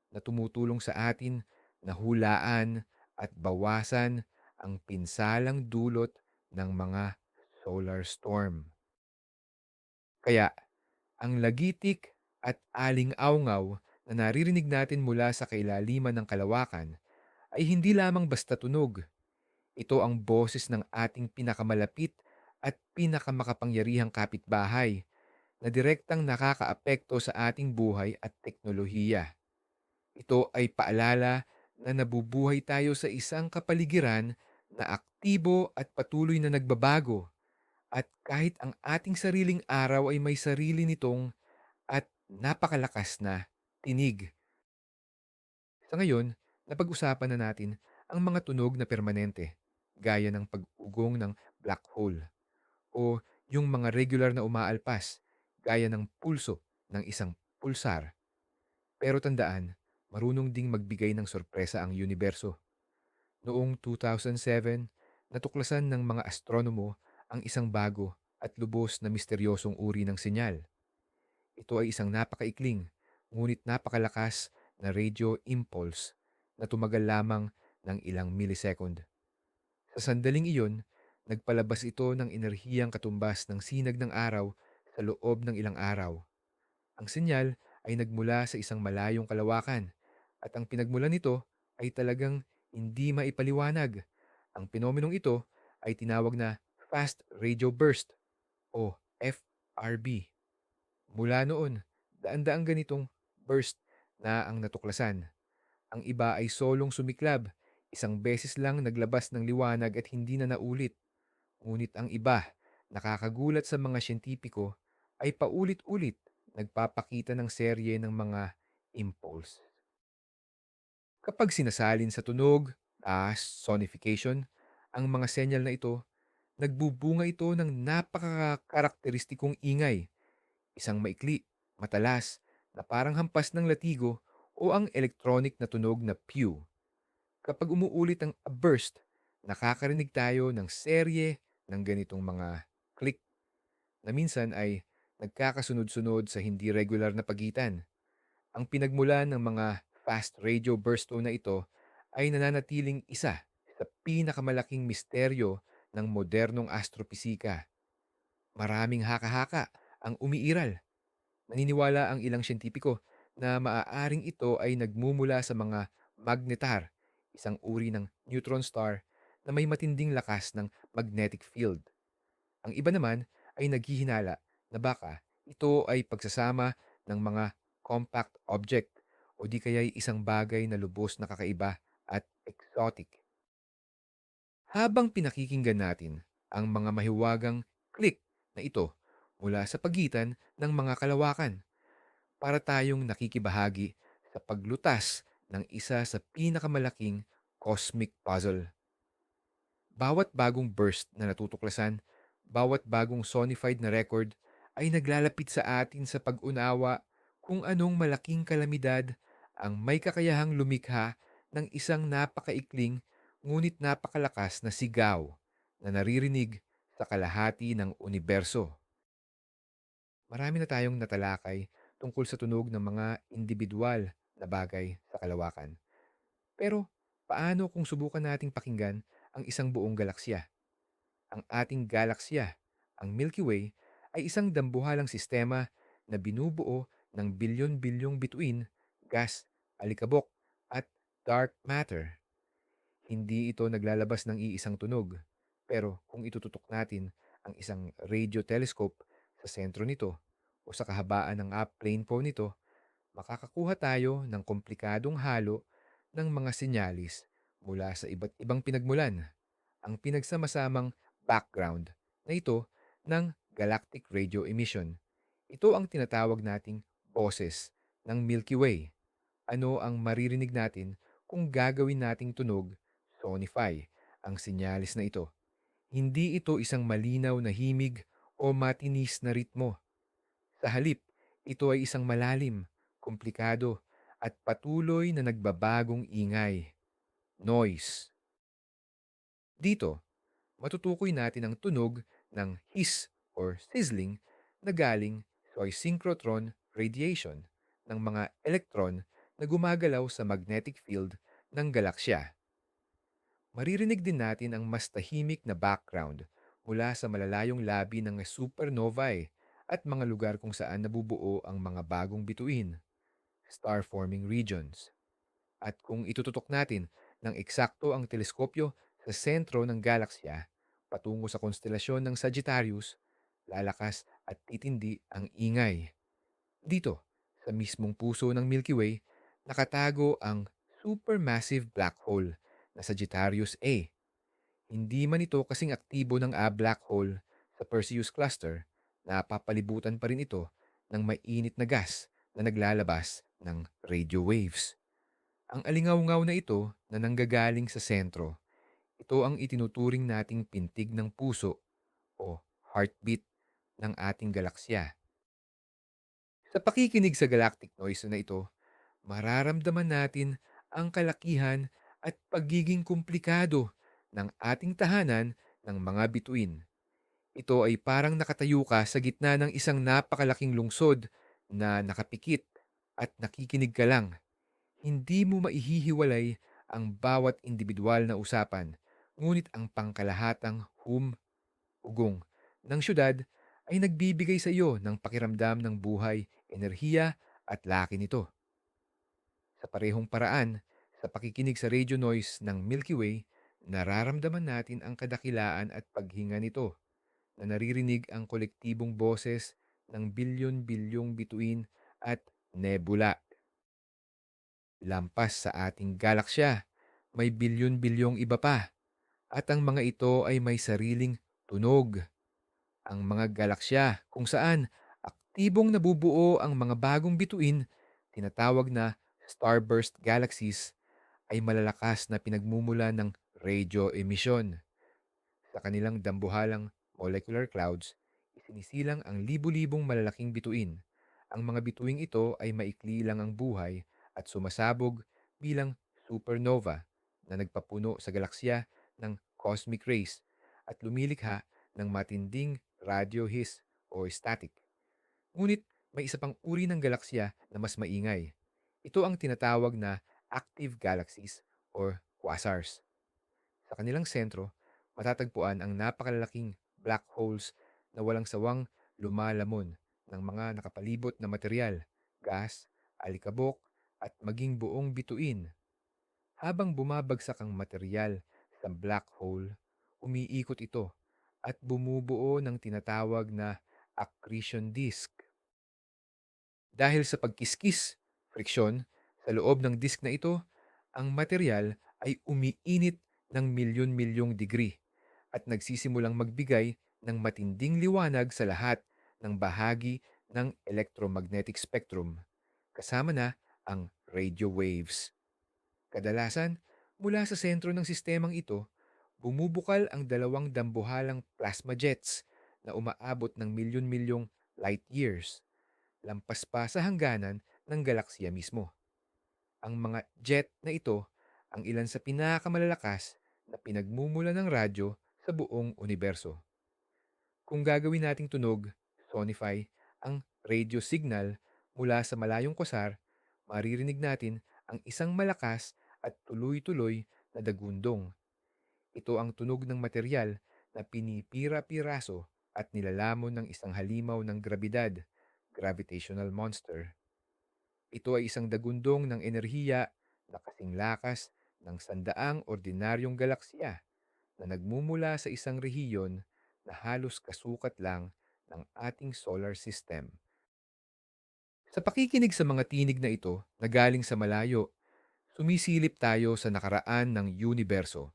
S1: na tumutulong sa atin na hulaan at bawasan ang pinsalang dulot ng mga solar storm. Kaya ang lagitik at aling-awngaw na naririnig natin mula sa kailaliman ng kalawakan ay hindi lamang basta tunog. Ito ang boses ng ating pinakamalapit at pinakamakapangyarihang kapitbahay na direktang nakakaapekto sa ating buhay at teknolohiya. Ito ay paalala na nabubuhay tayo sa isang kapaligiran na aktibo at patuloy na nagbabago, at kahit ang ating sariling araw ay may sarili nitong at napakalakas na tinig. Sa ngayon, napag-usapan na natin ang mga tunog na permanente, gaya ng pag-ugong ng black hole o yung mga regular na umaalpas, gaya ng pulso ng isang pulsar. Pero tandaan, marunong ding magbigay ng sorpresa ang universo. Noong 2007, natuklasan ng mga astronomo ang isang bago at lubos na misteryosong uri ng senyal. Ito ay isang napakaikling, ngunit napakalakas na radio impulse na tumagal lamang ng ilang millisecond. Sa sandaling iyon, nagpalabas ito ng enerhiyang katumbas ng sinag ng araw sa loob ng ilang araw. Ang senyal ay nagmula sa isang malayong kalawakan at ang pinagmulan nito ay talagang hindi maipaliwanag. Ang penomenong ito ay tinawag na Fast Radio Burst o FRB. Mula noon, daan-daang ganitong burst na ang natuklasan. Ang iba ay solong sumiklab, isang beses lang naglabas ng liwanag at hindi na naulit. Ngunit ang iba, nakakagulat sa mga siyentipiko, ay paulit-ulit nagpapakita ng serye ng mga impulse. Kapag sinasalin sa tunog, sonification, ang mga senyal na ito, nagbubunga ito ng napaka-karakteristikong ingay, isang maikli, matalas, na parang hampas ng latigo o ang electronic na tunog na pew. Kapag umuulit ang a burst, nakakarinig tayo ng serye ng ganitong mga click na minsan ay nagkakasunod-sunod sa hindi regular na pagitan. Ang pinagmulan ng mga fast radio bursto na ito ay nananatiling isa sa pinakamalaking misteryo ng modernong astropisika. Maraming haka-haka ang umiiral. Naniniwala ang ilang siyentipiko na maaaring ito ay nagmumula sa mga magnetar, isang uri ng neutron star na may matinding lakas ng magnetic field. Ang iba naman ay naghihinala na baka ito ay pagsasama ng mga compact object o di kaya'y isang bagay na lubos na kakaiba at exotic. Habang pinakikinggan natin ang mga mahiwagang click na ito mula sa pagitan ng mga kalawakan, para tayong nakikibahagi sa paglutas ng isa sa pinakamalaking cosmic puzzle. Bawat bagong burst na natutuklasan, bawat bagong sonified na record ay naglalapit sa atin sa pag-unawa kung anong malaking kalamidad ang may kakayahang lumikha ng isang napakaikling ngunit napakalakas na sigaw na naririnig sa kalahati ng universo. Marami na tayong natalakay tungkol sa tunog ng mga individual na bagay sa kalawakan. Pero paano kung subukan nating pakinggan ang isang buong galaksya? Ang ating galaksya, ang Milky Way, ay isang dambuhalang sistema na binubuo ng bilyon-bilyong bituin, gas, alikabok, at dark matter. Hindi ito naglalabas ng iisang tunog. Pero kung itututok natin ang isang radio telescope sa sentro nito o sa kahabaan ng plane phone nito, makakakuha tayo ng komplikadong halo ng mga sinyalis mula sa iba't ibang pinagmulan. Ang pinagsamasamang background na ito ng galactic radio emission. Ito ang tinatawag nating boses ng Milky Way. Ano ang maririnig natin kung gagawin nating tunog, sonify, ang sinyalis na ito? Hindi ito isang malinaw na himig o matinis na ritmo. Sa halip, ito ay isang malalim, komplikado, at patuloy na nagbabagong ingay, noise. Dito, matutukoy natin ang tunog ng hiss or sizzling na galing sa synchrotron radiation ng mga elektron na gumagalaw sa magnetic field ng galaksya. Maririnig din natin ang mas tahimik na background mula sa malalayong labi ng supernovae at mga lugar kung saan nabubuo ang mga bagong bituin, star-forming regions. At kung itututok natin ng eksakto ang teleskopyo sa sentro ng galaksya patungo sa konstelasyon ng Sagittarius, lalakas at titindi ang ingay. Dito, sa mismong puso ng Milky Way, nakatago ang supermassive black hole na Sagittarius A. Hindi man ito kasing aktibo ng black hole sa Perseus cluster, napapalibutan pa rin ito ng mainit na gas na naglalabas ng radio waves. Ang alingaw-ngaw na ito na nanggagaling sa sentro, ito ang itinuturing nating pintig ng puso o heartbeat ng ating galaksya. Sa pakikinig sa galactic noise na ito, mararamdaman natin ang kalakihan at pagiging komplikado ng ating tahanan ng mga bituin. Ito ay parang nakatayo ka sa gitna ng isang napakalaking lungsod na nakapikit at nakikinig ka lang. Hindi mo maihihiwalay ang bawat individual na usapan, ngunit ang pangkalahatang ugong ng syudad ay nagbibigay sa iyo ng pakiramdam ng buhay, enerhiya at laki nito. Sa parehong paraan, sa pakikinig sa radio noise ng Milky Way, nararamdaman natin ang kadakilaan at paghinga nito na naririnig ang kolektibong boses ng bilyon-bilyong bituin at nebula. Lampas sa ating galaksya, may bilyon-bilyong iba pa at ang mga ito ay may sariling tunog. Ang mga galaksya kung saan aktibong nabubuo ang mga bagong bituin, tinatawag na starburst galaxies, ay malalakas na pinagmumula ng radio emission. Sa kanilang dambuhalang molecular clouds, isinisilang ang libu-libong malalaking bituin. Ang mga bituing ito ay maikli lang ang buhay at sumasabog bilang supernova na nagpapuno sa galaksya ng cosmic rays at lumilikha ng matinding radio hiss o static. Ngunit may isa pang uri ng galaksya na mas maingay. Ito ang tinatawag na active galaxies or quasars. Sa kanilang sentro, matatagpuan ang napakalalaking black holes na walang sawang lumalamon ng mga nakapalibot na material, gas, alikabok, at maging buong bituin. Habang bumabagsak ang material sa black hole, umiikot ito at bumubuo ng tinatawag na accretion disk. Dahil sa pagkiskis, friksyon, sa loob ng disk na ito, ang material ay umiinit ng milyon-milyong degree at nagsisimulang magbigay ng matinding liwanag sa lahat ng bahagi ng electromagnetic spectrum, kasama na ang radio waves. Kadalasan, mula sa sentro ng sistemang ito, bumubukal ang dalawang dambuhalang plasma jets na umaabot ng milyon-milyong light years, lampas pa sa hangganan ng galaksya mismo. Ang mga jet na ito ang ilan sa pinakamalalakas na pinagmumula ng radyo sa buong universo. Kung gagawin nating tunog, sonify, ang radio signal mula sa malayong kusar, maririnig natin ang isang malakas at tuloy-tuloy na dagundong. Ito ang tunog ng material na pinipira-piraso at nilalamon ng isang halimaw ng grabidad, gravitational monster. Ito ay isang dagundong ng enerhiya na kasing lakas ng sandaang ordinaryong galaksiya na nagmumula sa isang rehiyon na halos kasukat lang ng ating solar system. Sa pakikinig sa mga tinig na ito na galing sa malayo, sumisilip tayo sa nakaraan ng universo.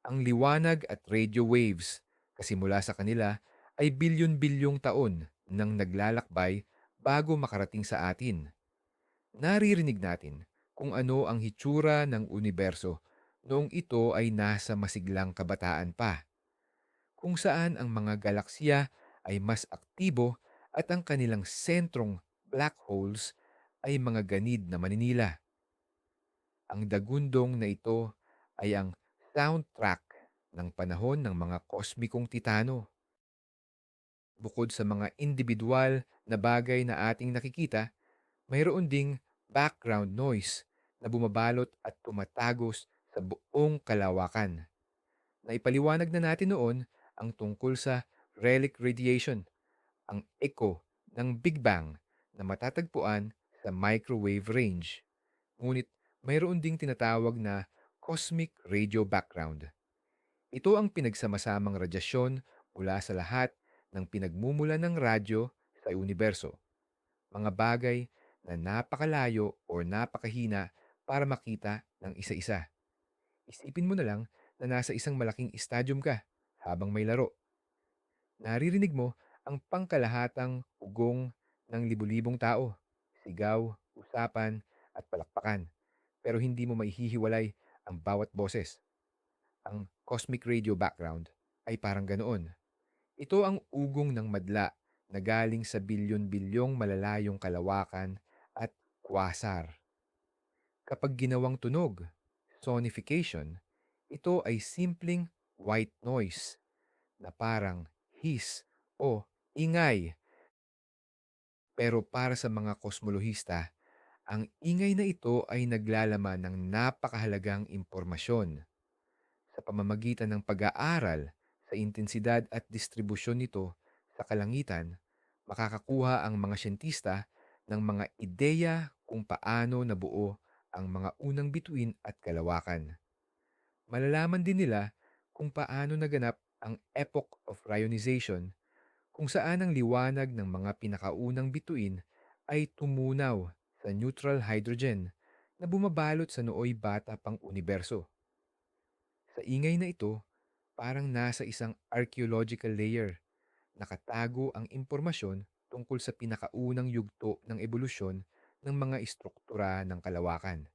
S1: Ang liwanag at radio waves, kasi mula sa kanila, ay bilyon-bilyong taon nang naglalakbay bago makarating sa atin. Naririnig natin kung ano ang hitsura ng universo noong ito ay nasa masiglang kabataan pa, kung saan ang mga galaksiya ay mas aktibo at ang kanilang sentrong black holes ay mga ganid na maninila. Ang dagundong na ito ay ang soundtrack ng panahon ng mga kosmikong titano. Bukod sa mga individual na bagay na ating nakikita, mayroon ding background noise na bumabalot at tumatagos sa buong kalawakan. Naipaliwanag na natin noon ang tungkol sa relic radiation, ang echo ng Big Bang na matatagpuan sa microwave range. Ngunit mayroon ding tinatawag na cosmic radio background. Ito ang pinagsamasamang radyasyon mula sa lahat ng pinagmumula ng radyo sa universo. Mga bagay na napakalayo o napakahina para makita ng isa-isa. Isipin mo na lang na nasa isang malaking stadium ka habang may laro. Naririnig mo ang pangkalahatang ugong ng libu-libong tao, sigaw, usapan, at palakpakan. Pero hindi mo maihihiwalay ang bawat boses. Ang cosmic radio background ay parang ganoon. Ito ang ugong ng madla na galing sa bilyon-bilyong malalayong kalawakan at quasar. Kapag ginawang tunog, sonification, ito ay simpleng white noise na parang hiss o ingay. Pero para sa mga kosmolohista, ang ingay na ito ay naglalaman ng napakahalagang impormasyon. Sa pamamagitan ng pag-aaral sa intensidad at distribusyon nito sa kalangitan, makakakuha ang mga siyentista ng mga ideya kung paano nabuo ang mga unang bituin at kalawakan. Malalaman din nila kung paano naganap ang epoch of ionization, kung saan ang liwanag ng mga pinakaunang bituin ay tumunaw sa neutral hydrogen na bumabalot sa nooy bata pang universo. Sa ingay na ito, parang nasa isang archaeological layer, nakatago ang impormasyon tungkol sa pinakaunang yugto ng ebolusyon ng mga istruktura ng kalawakan.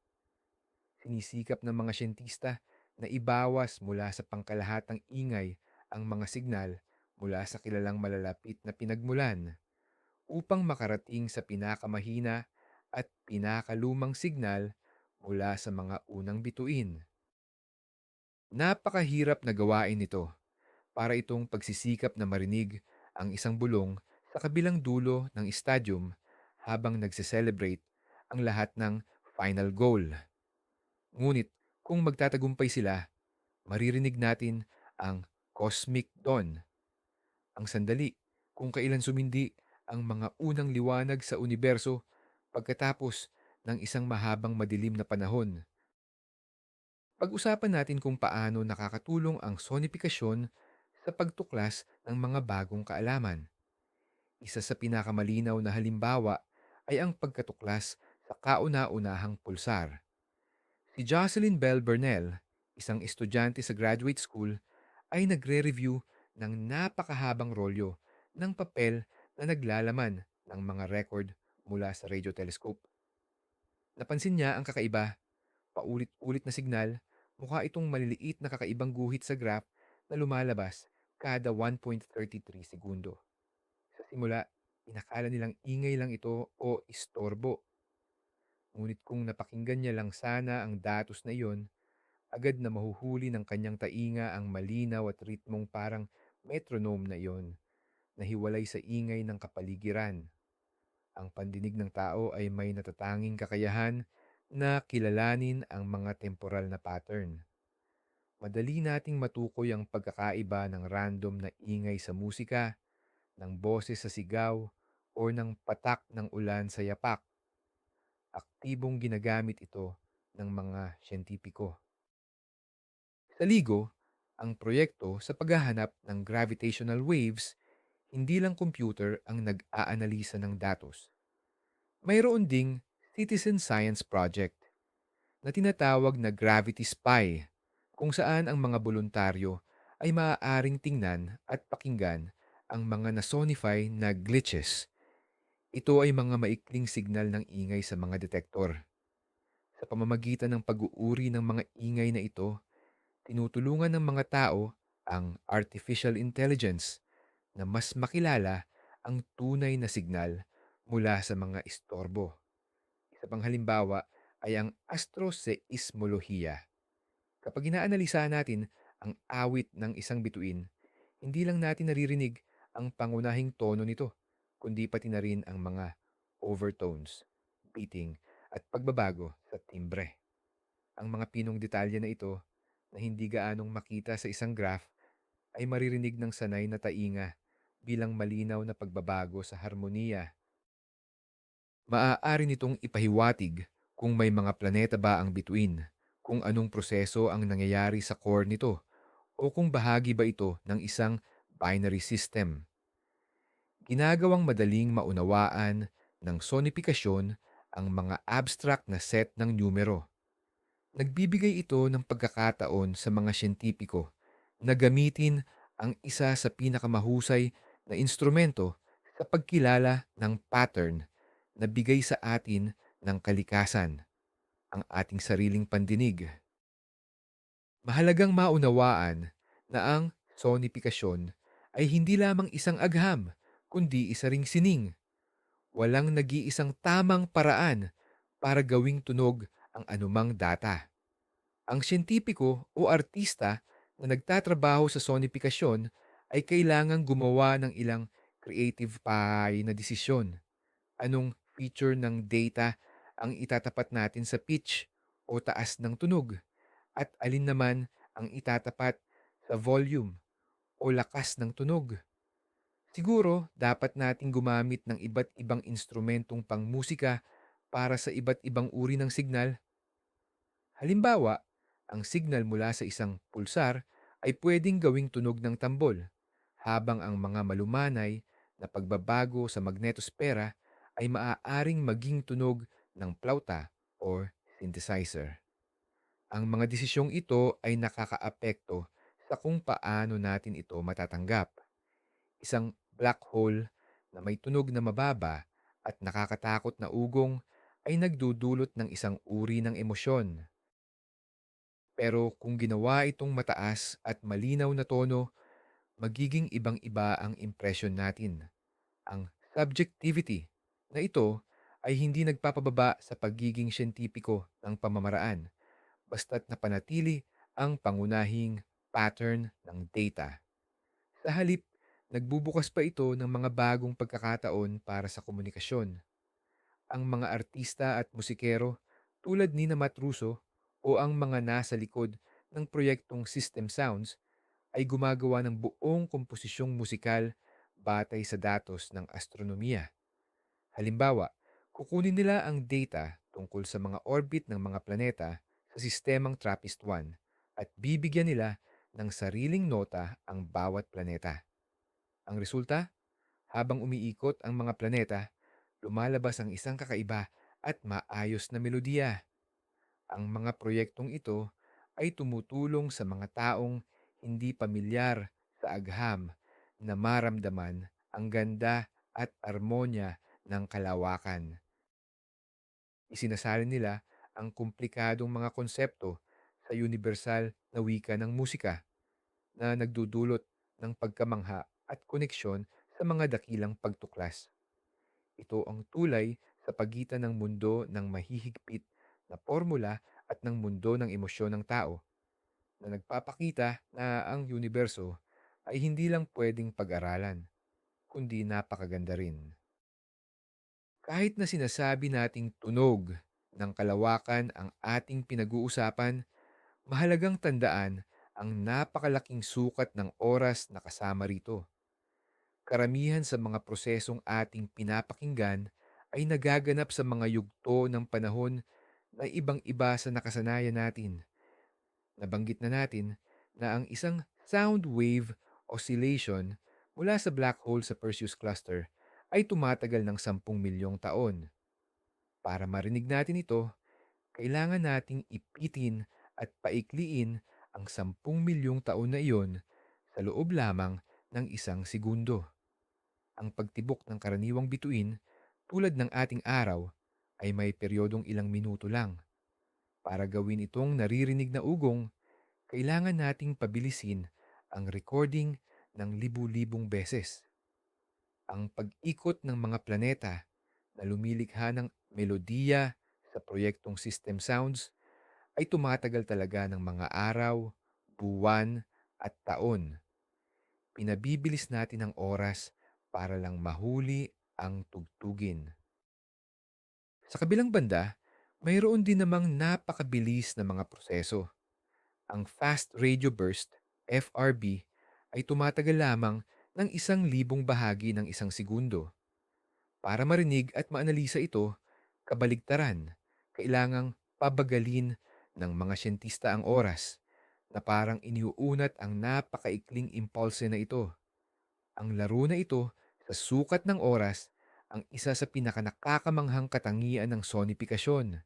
S1: Sinisikap ng mga siyentista na ibawas mula sa pangkalahatang ingay ang mga signal mula sa kilalang malalapit na pinagmulan upang makarating sa pinakamahina at pinakalumang signal mula sa mga unang bituin. Napakahirap na gawain ito para itong pagsisikap na marinig ang isang bulong sa kabilang dulo ng stadium habang nagse-celebrate ang lahat ng final goal. Ngunit kung magtatagumpay sila, maririnig natin ang cosmic dawn, ang sandali kung kailan sumindi ang mga unang liwanag sa universo pagkatapos ng isang mahabang madilim na panahon. Pag-usapan natin kung paano nakakatulong ang sonifikasyon sa pagtuklas ng mga bagong kaalaman. Isa sa pinakamalinaw na halimbawa ay ang pagkatuklas sa kauna-unahang pulsar. Si Jocelyn Bell Burnell, isang estudyante sa graduate school, ay nagre-review ng napakahabang rolyo ng papel na naglalaman ng mga record mula sa radio telescope. Napansin niya ang kakaiba, paulit-ulit na signal, mukha itong maliliit na kakaibang guhit sa graph na lumalabas kada 1.33 segundo. Sa simula, inakala nilang ingay lang ito o istorbo. Ngunit kung napakinggan niya lang sana ang datos na iyon, agad na mahuhuli ng kanyang tainga ang malinaw at ritmong parang metronome na iyon na hiwalay sa ingay ng kapaligiran. Ang pandinig ng tao ay may natatanging kakayahan na kilalanin ang mga temporal na pattern. Madali nating matukoy ang pagkakaiba ng random na ingay sa musika, ng boses sa sigaw, o ng patak ng ulan sa yapak. Aktibong ginagamit ito ng mga siyentipiko. Sa LIGO, ang proyekto sa paghahanap ng gravitational waves, hindi lang computer ang nag-aanalisa ng datos. Mayroon ding citizen science project na tinatawag na Gravity Spy, kung saan ang mga voluntaryo ay maaaring tingnan at pakinggan ang mga nasonify na glitches. Ito ay mga maikling signal ng ingay sa mga detektor. Sa pamamagitan ng pag-uuri ng mga ingay na ito, tinutulungan ng mga tao ang artificial intelligence na mas makilala ang tunay na signal mula sa mga istorbo. Isa pang halimbawa ay ang astroseismolohiya. Kapag inaanalisa natin ang awit ng isang bituin, hindi lang natin naririnig ang pangunahing tono nito, kundi pati na rin ang mga overtones, beating, at pagbabago sa timbre. Ang mga pinong detalye na ito na hindi gaanong makita sa isang graph ay maririnig ng sanay na tainga bilang malinaw na pagbabago sa harmoniya. Maaari nitong ipahiwatig kung may mga planeta ba ang bituin, kung anong proseso ang nangyayari sa core nito, o kung bahagi ba ito ng isang binary system. Ginagawang madaling maunawaan ng sonifikasyon ang mga abstract na set ng numero. Nagbibigay ito ng pagkakataon sa mga siyentipiko na gamitin ang isa sa pinakamahusay na instrumento sa pagkilala ng pattern na bigay sa atin ng kalikasan, ang ating sariling pandinig. Mahalagang maunawaan na ang sonifikasyon ay hindi lamang isang agham, kundi isa ring sining. Walang nag-iisang tamang paraan para gawing tunog ang anumang data. Ang siyentipiko o artista na nagtatrabaho sa sonifikasyon ay kailangang gumawa ng ilang creative pie na desisyon. Anong feature ng data ang itatapat natin sa pitch o taas ng tunog? At alin naman ang itatapat sa volume o lakas ng tunog? Siguro, dapat nating gumamit ng iba't ibang instrumentong pangmusika para sa iba't ibang uri ng signal. Halimbawa, ang signal mula sa isang pulsar ay pwedeng gawing tunog ng tambol, habang ang mga malumanay na pagbabago sa magnetospera ay maaaring maging tunog ng plauta or synthesizer. Ang mga desisyong ito ay nakakaapekto sa kung paano natin ito matatanggap. Isang black hole na may tunog na mababa at nakakatakot na ugong ay nagdudulot ng isang uri ng emosyon. Pero kung ginawa itong mataas at malinaw na tono, magiging ibang-iba ang impression natin. Ang subjectivity na ito ay hindi nagpapababa sa pagiging siyentipiko ng pamamaraan, basta't napanatili ang pangunahing pattern ng data. Sa halip, nagbubukas pa ito ng mga bagong pagkakataon para sa komunikasyon. Ang mga artista at musikero tulad ni na Matruso o ang mga nasa likod ng proyektong System Sounds ay gumagawa ng buong komposisyong musikal batay sa datos ng astronomiya. Halimbawa, kukunin nila ang data tungkol sa mga orbit ng mga planeta sa sistemang TRAPPIST-1 at bibigyan nila ng sariling nota ang bawat planeta. Ang resulta, habang umiikot ang mga planeta, lumalabas ang isang kakaiba at maayos na melodiya. Ang mga proyektong ito ay tumutulong sa mga taong hindi pamilyar sa agham na maramdaman ang ganda at armonya ng kalawakan. Isinasalin nila ang komplikadong mga konsepto sa universal na wika ng musika na nagdudulot ng pagkamangha at koneksyon sa mga dakilang pagtuklas. Ito ang tulay sa pagitan ng mundo ng mahihigpit na formula at ng mundo ng emosyon ng tao na nagpapakita na ang universo ay hindi lang pwedeng pag-aralan, kundi napakaganda rin. Kahit na sinasabi nating tunog ng kalawakan ang ating pinag-uusapan, mahalagang tandaan ang napakalaking sukat ng oras na kasama rito. Karamihan sa mga prosesong ating pinapakinggan ay nagaganap sa mga yugto ng panahon na ibang-iba sa nakasanayan natin. Nabanggit na natin na ang isang sound wave oscillation mula sa black hole sa Perseus Cluster ay tumatagal ng 10 milyong taon. Para marinig natin ito, kailangan nating ipitin at paikliin ang 10 milyong taon na iyon sa loob lamang ng isang segundo. Ang pagtibok ng karaniwang bituin, tulad ng ating araw, ay may peryodong ilang minuto lang. Para gawin itong naririnig na ugong, kailangan nating pabilisin ang recording ng libu-libong beses. Ang pag-ikot ng mga planeta na lumilikha ng melodiya sa proyektong System Sounds ay tumatagal talaga ng mga araw, buwan, at taon. Pinabibilis natin ang oras para lang mahuli ang tugtugin. Sa kabilang banda, mayroon din namang napakabilis na mga proseso. Ang fast radio burst, FRB, ay tumatagal lamang ng 1,000 bahagi ng isang segundo. Para marinig at maanalisa ito, kabaligtaran, kailangang pabagalin ng mga siyentista ang oras na parang iniuunat ang napakaikling impulse na ito. Ang laro na ito sa sukat ng oras ang isa sa pinakanakakamanghang katangian ng sonifikasyon.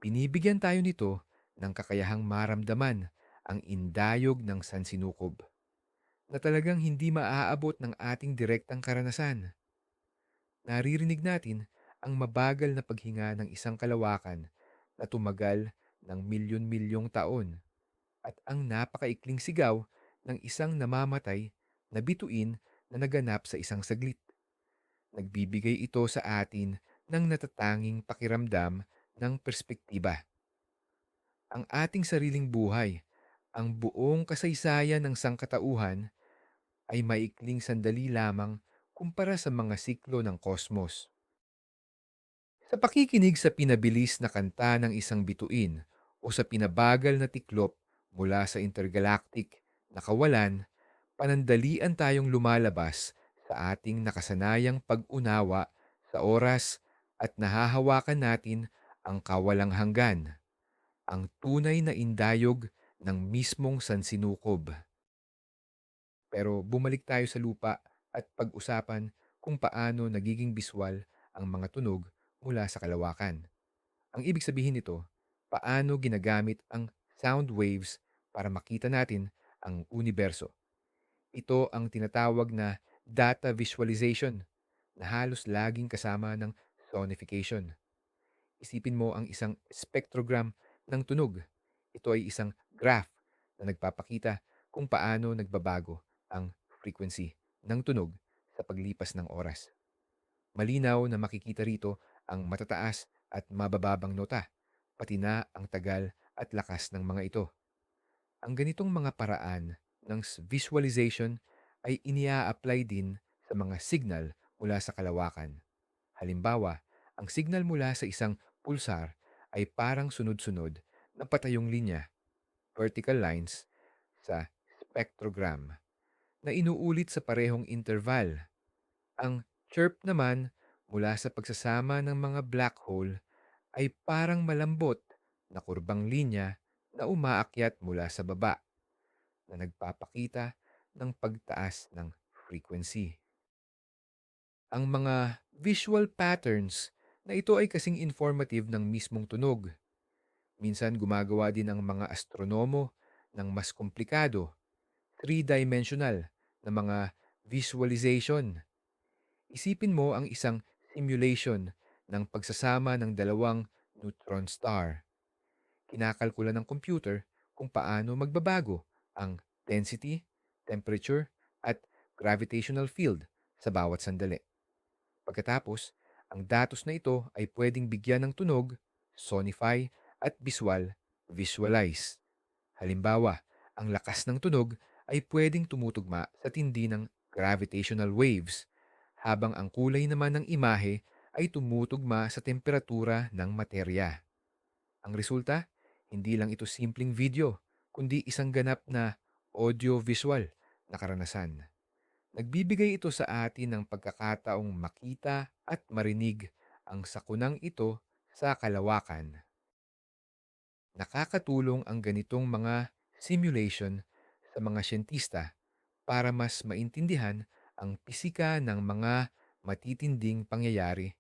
S1: Binibigyan tayo nito ng kakayahang maramdaman ang indayog ng sansinukob na talagang hindi maaabot ng ating direktang karanasan. Naririnig natin ang mabagal na paghinga ng isang kalawakan na tumagal ng milyon-milyong taon at ang napakaikling sigaw ng isang namamatay na bituin na naganap sa isang saglit. Nagbibigay ito sa atin ng natatanging pakiramdam ng perspektiba. Ang ating sariling buhay, ang buong kasaysayan ng sangkatauhan ay maikling sandali lamang kumpara sa mga siklo ng kosmos. Sa pakikinig sa pinabilis na kanta ng isang bituin o sa pinabagal na tiklop mula sa intergalactic na kawalan, panandalian tayong lumalabas sa ating nakasanayang pag-unawa sa oras at nahahawakan natin ang kawalang hanggan, ang tunay na indayog ng mismong sansinukob. Pero bumalik tayo sa lupa at pag-usapan kung paano nagiging biswal ang mga tunog mula sa kalawakan. Ang ibig sabihin nito, paano ginagamit ang sound waves para makita natin ang universo. Ito ang tinatawag na data visualization na halos laging kasama ng sonification. Isipin mo ang isang spectrogram ng tunog. Ito ay isang graph na nagpapakita kung paano nagbabago ang frequency ng tunog sa paglipas ng oras. Malinaw na makikita rito ang matataas at mabababang nota, pati na ang tagal at lakas ng mga ito. Ang ganitong mga paraan ng visualization ay inia-apply din sa mga signal mula sa kalawakan. Halimbawa, ang signal mula sa isang pulsar ay parang sunod-sunod na patayong linya, vertical lines, sa spectrogram na inuulit sa parehong interval. Ang chirp naman mula sa pagsasama ng mga black hole ay parang malambot na kurbang linya na umaakyat mula sa baba na nagpapakita ng pagtaas ng frequency. Ang mga visual patterns na ito ay kasing informative ng mismong tunog. Minsan gumagawa din ang mga astronomo ng mas komplikado, three-dimensional na mga visualization. Isipin mo ang isang simulation ng pagsasama ng dalawang neutron star. Kinakalkula ng computer kung paano magbabago ang density, temperature, at gravitational field sa bawat sandali. Pagkatapos, Ang datos na ito ay pwedeng bigyan ng tunog, sonify, at visualize. Halimbawa, ang lakas ng tunog ay pwedeng tumutugma sa tindi ng gravitational waves, habang ang kulay naman ng imahe ay tumutugma sa temperatura ng materya. Ang resulta, hindi lang ito simpleng video, kundi isang ganap na audio-visual na karanasan. Nagbibigay ito sa atin ng pagkakataong makita at marinig ang sakunang ito sa kalawakan. Nakakatulong ang ganitong mga simulation sa mga siyentista para mas maintindihan ang pisika ng mga matitinding pangyayari,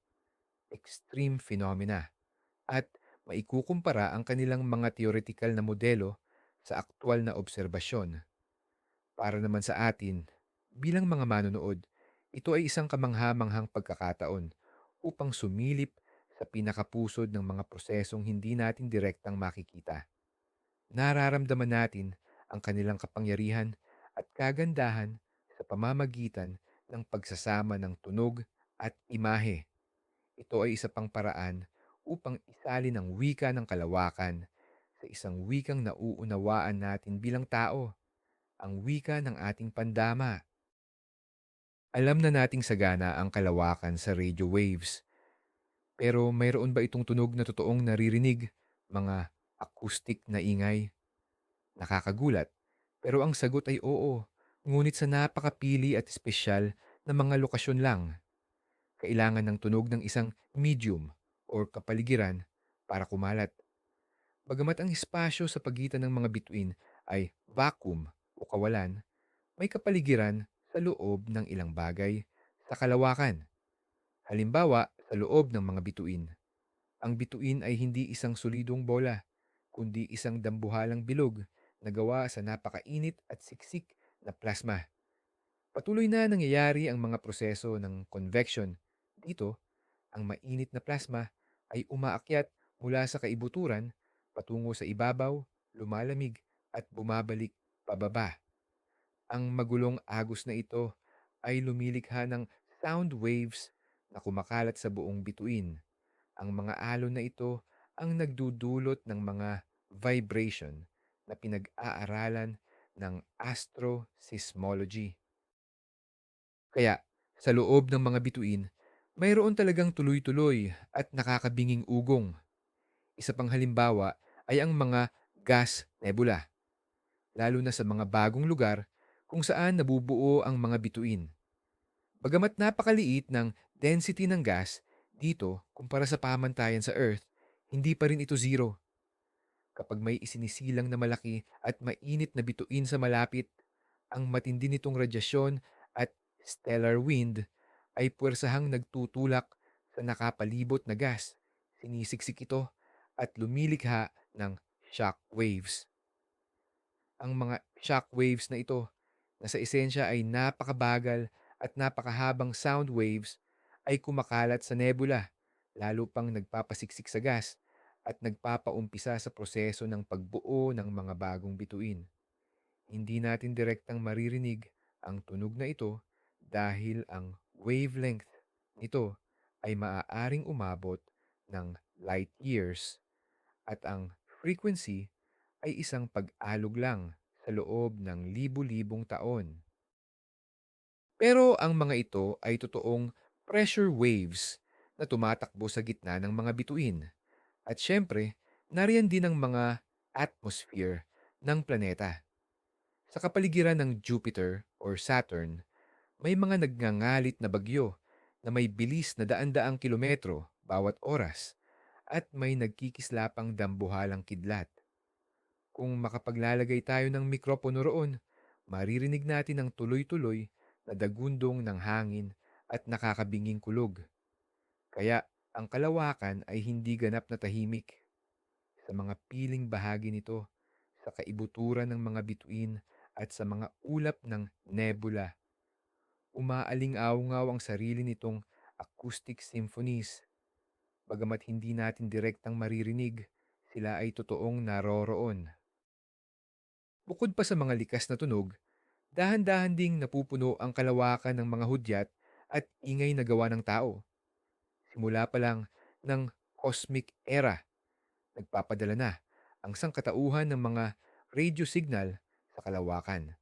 S1: extreme phenomena, at maikukumpara ang kanilang mga theoretical na modelo sa aktwal na obserbasyon. Para naman sa atin, bilang mga manonood, ito ay isang kamangha-manghang pagkakataon upang sumilip sa pinakapusod ng mga prosesong hindi natin direktang makikita. Nararamdaman natin ang kanilang kapangyarihan at kagandahan sa pamamagitan ng pagsasama ng tunog at imahe. Ito ay isa pang paraan upang isalin ang wika ng kalawakan sa isang wikang nauunawaan natin bilang tao, ang wika ng ating pandama. Alam na nating sagana ang kalawakan sa radio waves, pero mayroon ba itong tunog na totoong naririnig? Mga acoustic na ingay? Nakakagulat, pero ang sagot ay oo. Ngunit sa napakapili at espesyal na mga lokasyon lang, kailangan ng tunog ng isang medium or kapaligiran para kumalat. Bagamat ang espasyo sa pagitan ng mga bituin ay vacuum o kawalan, may kapaligiran sa loob ng ilang bagay sa kalawakan. Halimbawa, sa loob ng mga bituin. Ang bituin ay hindi isang solidong bola, kundi isang dambuhalang bilog na gawa sa napakainit at siksik na plasma. Patuloy na nangyayari ang mga proseso ng convection. Dito, ang mainit na plasma ay umaakyat mula sa kaibuturan patungo sa ibabaw, lumalamig at bumabalik pababa. Ang magulong agos na ito ay lumilikha ng sound waves na kumakalat sa buong bituin. Ang mga alon na ito ang nagdudulot ng mga vibration na pinag-aaralan ng astroseismology. Kaya, sa loob ng mga bituin, mayroon talagang tuloy-tuloy at nakakabinging ugong. Isa pang halimbawa ay ang mga gas nebula, lalo na sa mga bagong lugar kung saan nabubuo ang mga bituin. Bagamat napakaliit ng density ng gas dito kumpara sa pamantayan sa Earth, hindi pa rin ito zero. Kapag may isinisilang na malaki at mainit na bituin sa malapit, ang matindi nitong radyasyon at stellar wind ay puwersahang nagtutulak sa nakapalibot na gas. Sinisiksik ito at lumilikha ng shock waves. Ang mga shock waves na ito na sa esensya ay napakabagal at napakahabang sound waves ay kumakalat sa nebula, lalo pang nagpapasiksik sa gas at nagpapaumpisa sa proseso ng pagbuo ng mga bagong bituin. Hindi natin direktang maririnig ang tunog na ito dahil ang wavelength nito ay maaaring umabot ng light years at ang frequency ay isang pag-alog lang sa loob ng libu-libong taon. Pero ang mga ito ay totoong pressure waves na tumatakbo sa gitna ng mga bituin. At syempre, nariyan din ang mga atmosphere ng planeta. Sa kapaligiran ng Jupiter or Saturn, may mga nagngangalit na bagyo na may bilis na daan-daang kilometro bawat oras at may nagkikislapang dambuhalang kidlat. Kung makapaglalagay tayo ng mikropono roon, maririnig natin ang tuloy-tuloy na dagundong ng hangin at nakakabinging kulog. Kaya ang kalawakan ay hindi ganap na tahimik. Sa mga piling bahagi nito, sa kaibuturan ng mga bituin at sa mga ulap ng nebula, umaaling-awngaw ang sarili nitong acoustic symphonies. Bagamat hindi natin direktang maririnig, sila ay totoong naroroon. Bukod pa sa mga likas na tunog, dahan-dahan ding napupuno ang kalawakan ng mga hudyat at ingay na gawa ng tao. Simula pa lang ng cosmic era, nagpapadala na ang sangkatauhan ng mga radio signal sa kalawakan.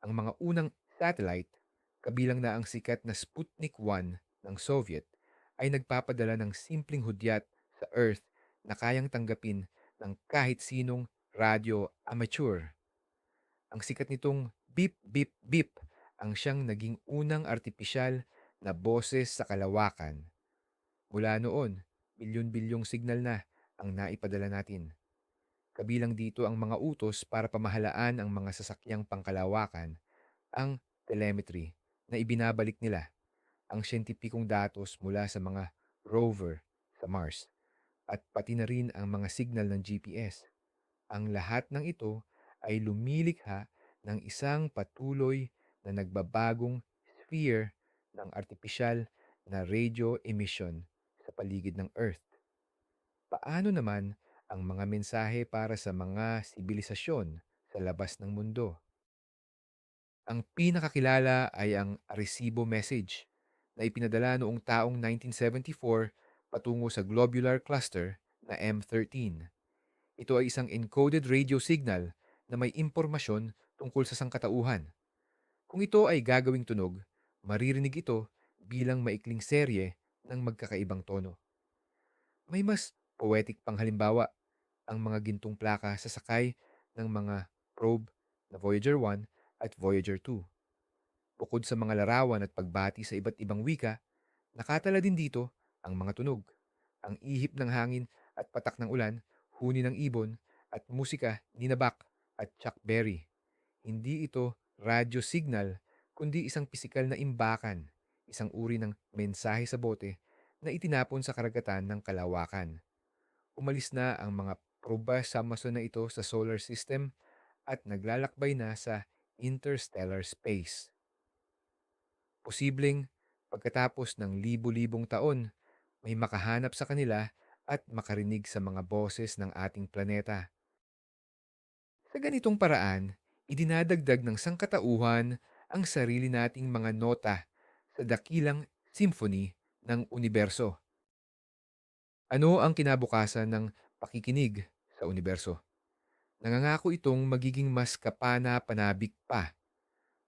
S1: Ang mga unang satellite, kabilang na ang sikat na Sputnik 1 ng Soviet, ay nagpapadala ng simpleng hudyat sa Earth na kayang tanggapin ng kahit sinong radio amateur. Ang sikat nitong beep beep beep ang siyang naging unang artipisyal na boses sa kalawakan. Mula noon, bilyon-bilyong signal na ang naipadala natin. Kabilang dito ang mga utos para pamahalaan ang mga sasakyang pangkalawakan, ang telemetry na ibinabalik nila, ang siyentipikong datos mula sa mga rover sa Mars, at pati na rin ang mga signal ng GPS. Ang lahat ng ito ay lumilikha ng isang patuloy na nagbabagong sphere ng artipisyal na radio emission sa paligid ng Earth. Paano naman ang mga mensahe para sa mga sibilisasyon sa labas ng mundo? Ang pinakakilala ay ang Arecibo message na ipinadala noong taong 1974 patungo sa globular cluster na M13. Ito ay isang encoded radio signal na may impormasyon tungkol sa sangkatauhan. Kung ito ay gagawing tunog, maririnig ito bilang maikling serye ng magkakaibang tono. May mas poetic pang halimbawa, ang mga gintong plaka sa sakay ng mga probe na Voyager 1 at Voyager 2. Bukod sa mga larawan at pagbati sa iba't ibang wika, nakatala din dito ang mga tunog, ang ihip ng hangin at patak ng ulan, huni ng ibon, at musika ni Nabak at Chuck Berry. Hindi ito radyo signal, kundi isang pisikal na imbakan, isang uri ng mensahe sa bote na itinapon sa karagatan ng kalawakan. Umalis na ang mga proba sa Amazon na ito sa solar system at naglalakbay na sa interstellar space. Posibleng pagkatapos ng libu-libong taon, may makahanap sa kanila at makarinig sa mga boses ng ating planeta. Sa ganitong paraan, idinadagdag ng sangkatauhan ang sarili nating mga nota sa dakilang symphony ng universo. Ano ang kinabukasan ng pakikinig sa universo? Nangangako itong magiging mas kapana-panabik pa.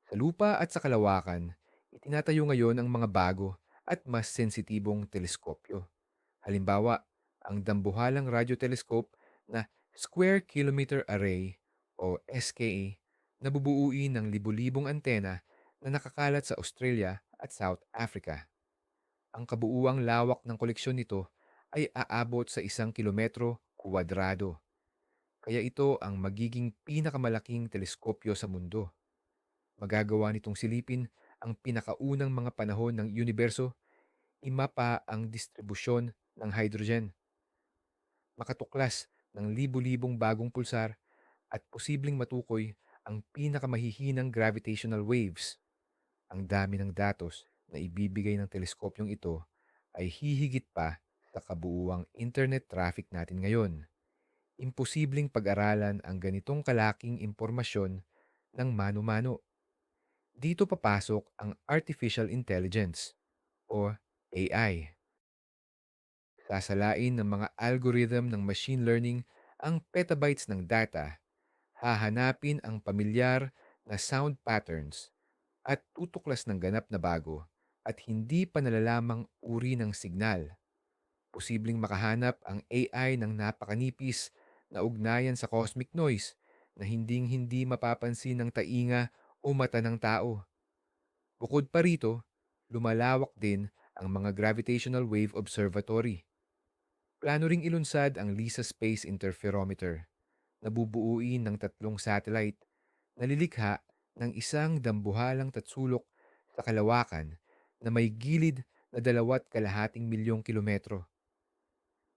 S1: Sa lupa at sa kalawakan, itinatayo ngayon ang mga bago at mas sensitibong teleskopyo. Halimbawa, ang dambuhalang radio telescope na Square Kilometer Array o SKA na bubuuin ng libu-libong antena na nakakalat sa Australia at South Africa. Ang kabuuang lawak ng koleksyon nito ay aabot sa 1 kilometro kwadrado. Kaya ito ang magiging pinakamalaking teleskopyo sa mundo. Magagawa nitong silipin ang pinakaunang mga panahon ng universo, imapa ang distribusyon ng hydrogen, makatuklas ng libu-libong bagong pulsar at posibleng matukoy ang pinakamahihinang gravitational waves. Ang dami ng datos na ibibigay ng teleskopyong ito ay hihigit pa sa kabuuang internet traffic natin ngayon. Imposibleng pag-aralan ang ganitong kalaking impormasyon ng mano-mano. Dito papasok ang artificial intelligence o AI. Sasalain ng mga algorithm ng machine learning ang petabytes ng data, hahanapin ang pamilyar na sound patterns at tutuklas ng ganap na bago at hindi pa nalalamang uri ng signal. Posibleng makahanap ang AI ng napakanipis na ugnayan sa cosmic noise na hinding-hindi mapapansin ng tainga o mata ng tao. Bukod pa rito, lumalawak din ang mga gravitational wave observatory. Plano ring ilunsad ang LISA Space Interferometer na bubuuin ng 3 satellite na lilikha ng isang dambuhalang tatsulok sa kalawakan na may gilid na 2.5 milyong kilometro.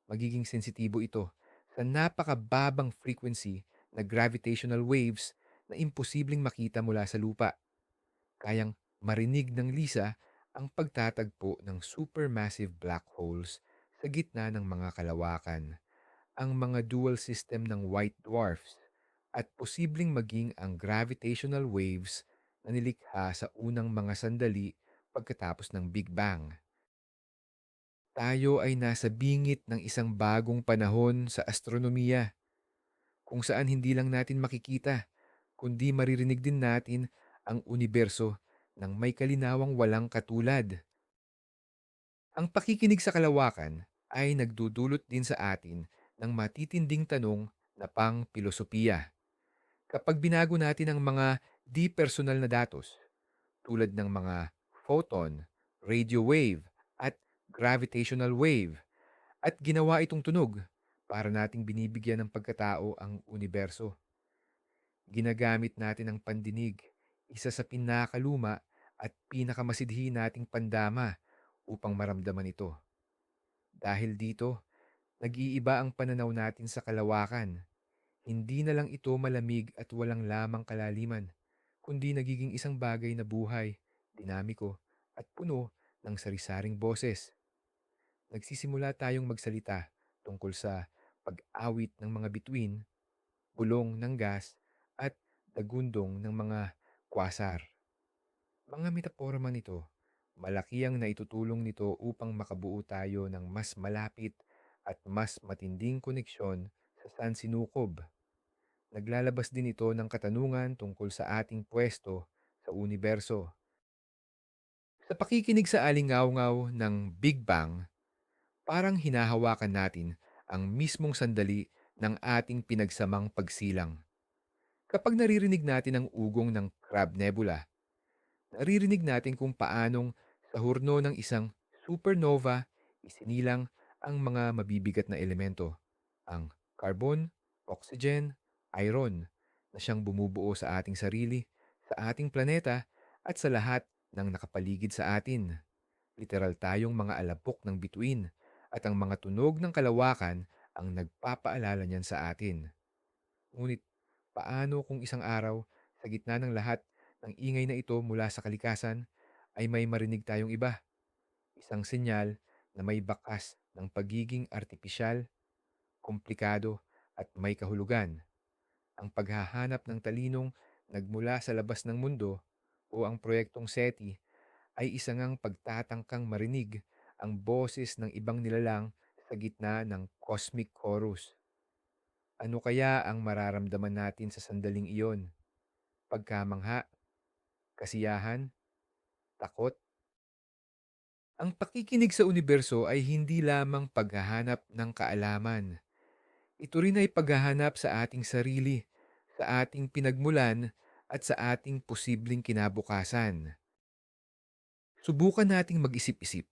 S1: Magiging sensitibo ito sa napakababang frequency na gravitational waves na imposibleng makita mula sa lupa. Kayang marinig ng LISA ang pagtatagpo ng supermassive black holes sa gitna ng mga kalawakan, ang mga dual system ng white dwarfs, at posibleng maging ang gravitational waves na nilikha sa unang mga sandali pagkatapos ng Big Bang. Tayo ay nasa bingit ng isang bagong panahon sa astronomiya, kung saan hindi lang natin makikita, kundi maririnig din natin ang universo ng may kalinawang walang katulad. Ang pakikinig sa kalawakan ay nagdudulot din sa atin ng matitinding tanong na pang-pilosopiya. Kapag binago natin ang mga di-personal na datos tulad ng mga photon, radio wave, at gravitational wave at ginawa itong tunog para nating binibigyan ng pagkatao ang universo. Ginagamit natin ang pandinig, isa sa pinakaluma at pinakamasidhi nating pandama upang maramdaman ito. Dahil dito, nag-iiba ang pananaw natin sa kalawakan. Hindi na lang ito malamig at walang lamang kalaliman, kundi nagiging isang bagay na buhay, dinamiko, at puno ng sarisaring boses. Nagsisimula tayong magsalita tungkol sa pag-awit ng mga bituin, bulong ng gas, at dagundong ng mga kwasar. Mga metapora man ito, malaki ang naitutulong nito upang makabuo tayo ng mas malapit at mas matinding koneksyon sa sansinukob. Naglalabas din ito ng katanungan tungkol sa ating pwesto sa universo. Sa pakikinig sa alingawngaw ng Big Bang, parang hinahawakan natin ang mismong sandali ng ating pinagsamang pagsilang. Kapag naririnig natin ang ugong ng Crab Nebula, naririnig natin kung paanong sa hurno ng isang supernova isinilang ang mga mabibigat na elemento, ang carbon, oxygen, iron, na siyang bumubuo sa ating sarili, sa ating planeta, at sa lahat ng nakapaligid sa atin. Literal tayong mga alapok ng bituin at ang mga tunog ng kalawakan ang nagpapaalala niyan sa atin. Ngunit paano kung isang araw, sa gitna ng lahat ng ingay na ito mula sa kalikasan, ay may marinig tayong iba? Isang senyal na may bakas ng pagiging artipisyal, komplikado at may kahulugan. Ang paghahanap ng talinong nagmula sa labas ng mundo o ang proyektong SETI ay isang ngang pagtatangkang marinig ang boses ng ibang nilalang sa gitna ng cosmic chorus. Ano kaya ang mararamdaman natin sa sandaling iyon? Pagkamangha, kasiyahan, takot? Ang pakikinig sa universo ay hindi lamang paghahanap ng kaalaman. Ito rin ay paghahanap sa ating sarili, sa ating pinagmulan, at sa ating posibleng kinabukasan. Subukan nating mag-isip-isip.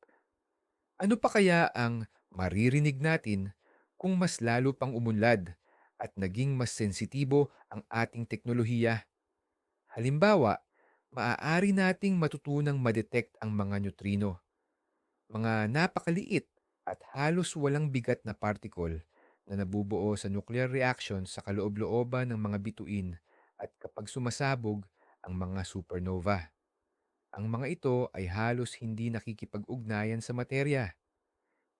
S1: Ano pa kaya ang maririnig natin kung mas lalo pang umunlad at naging mas sensitibo ang ating teknolohiya? Halimbawa, maaari nating matutunang madetect ang mga neutrino, mga napakaliit at halos walang bigat na particle na nabubuo sa nuclear reaction sa kaloob-looban ng mga bituin at kapag sumasabog ang mga supernova. Ang mga ito ay halos hindi nakikipag-ugnayan sa materya,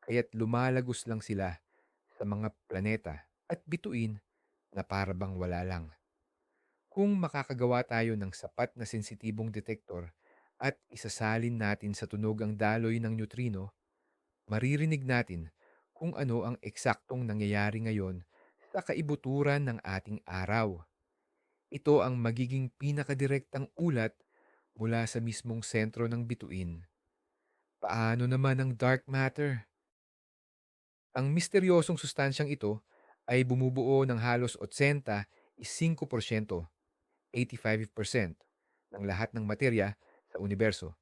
S1: kaya't lumalagos lang sila sa mga planeta at bituin na parabang wala lang. Kung makakagawa tayo ng sapat na sensitibong detektor at isasalin natin sa tunog ang daloy ng neutrino, maririnig natin kung ano ang eksaktong nangyayari ngayon sa kaibuturan ng ating araw. Ito ang magiging pinakadirektang ulat mula sa mismong sentro ng bituin. Paano naman ang dark matter? Ang misteryosong sustansyang ito ay bumubuo ng halos 85%, 85% ng lahat ng materya sa universo.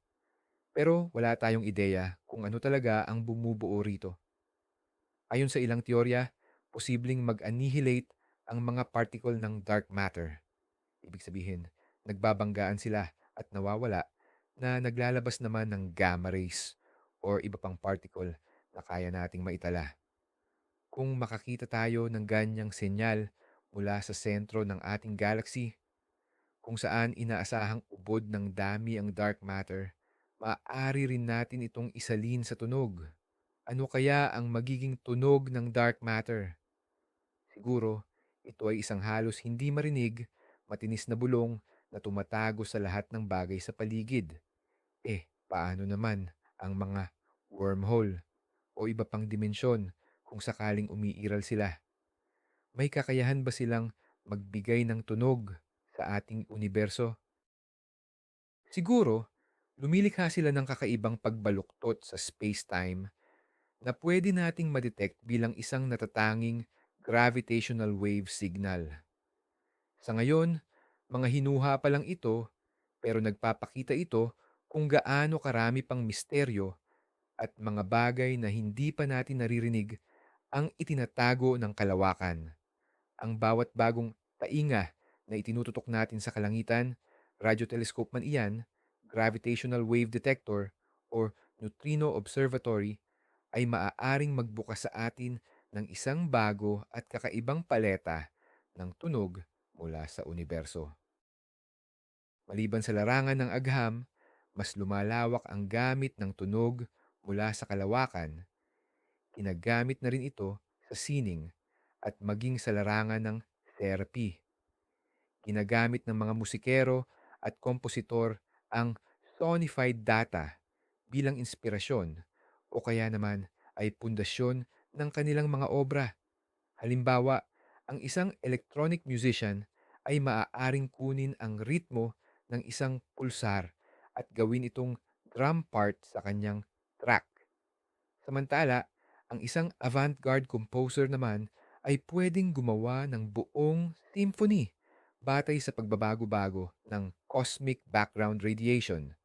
S1: Pero wala tayong ideya kung ano talaga ang bumubuo rito. Ayon sa ilang teorya, posibleng mag-annihilate ang mga particle ng dark matter. Ibig sabihin, nagbabanggaan sila at nawawala na naglalabas naman ng gamma rays or iba pang particle na kaya nating maitala. Kung makakita tayo ng ganyang senyal mula sa sentro ng ating galaxy, kung saan inaasahang ubod ng dami ang dark matter, maaari rin natin itong isalin sa tunog. Ano kaya ang magiging tunog ng dark matter? Siguro, ito ay isang halos hindi marinig, matinis na bulong na tumatago sa lahat ng bagay sa paligid. Paano naman ang mga wormhole? o iba pang dimensyon kung sakaling umiiral sila? May kakayahan ba silang magbigay ng tunog sa ating universo? Siguro, lumilikha sila ng kakaibang pagbaluktot sa space-time na pwede nating madetect bilang isang natatanging gravitational wave signal. Sa ngayon, mga hinuha pa lang ito, pero nagpapakita ito kung gaano karami pang misteryo at mga bagay na hindi pa natin naririnig ang itinatago ng kalawakan. Ang bawat bagong tainga na itinututok natin sa kalangitan, radio telescope man iyan, gravitational wave detector, or neutrino observatory, ay maaaring magbukas sa atin ng isang bago at kakaibang paleta ng tunog mula sa universo. Maliban sa larangan ng agham, mas lumalawak ang gamit ng tunog mula sa kalawakan. Ginagamit na rin ito sa sining at maging sa larangan ng therapy. Ginagamit ng mga musikero at kompositor ang sonified data bilang inspirasyon o kaya naman ay pundasyon ng kanilang mga obra. Halimbawa, ang isang electronic musician ay maaaring kunin ang ritmo ng isang pulsar at gawin itong drum part sa kanyang track. Samantala, ang isang avant-garde composer naman ay pwedeng gumawa ng buong symphony batay sa pagbabago-bago ng cosmic background radiation.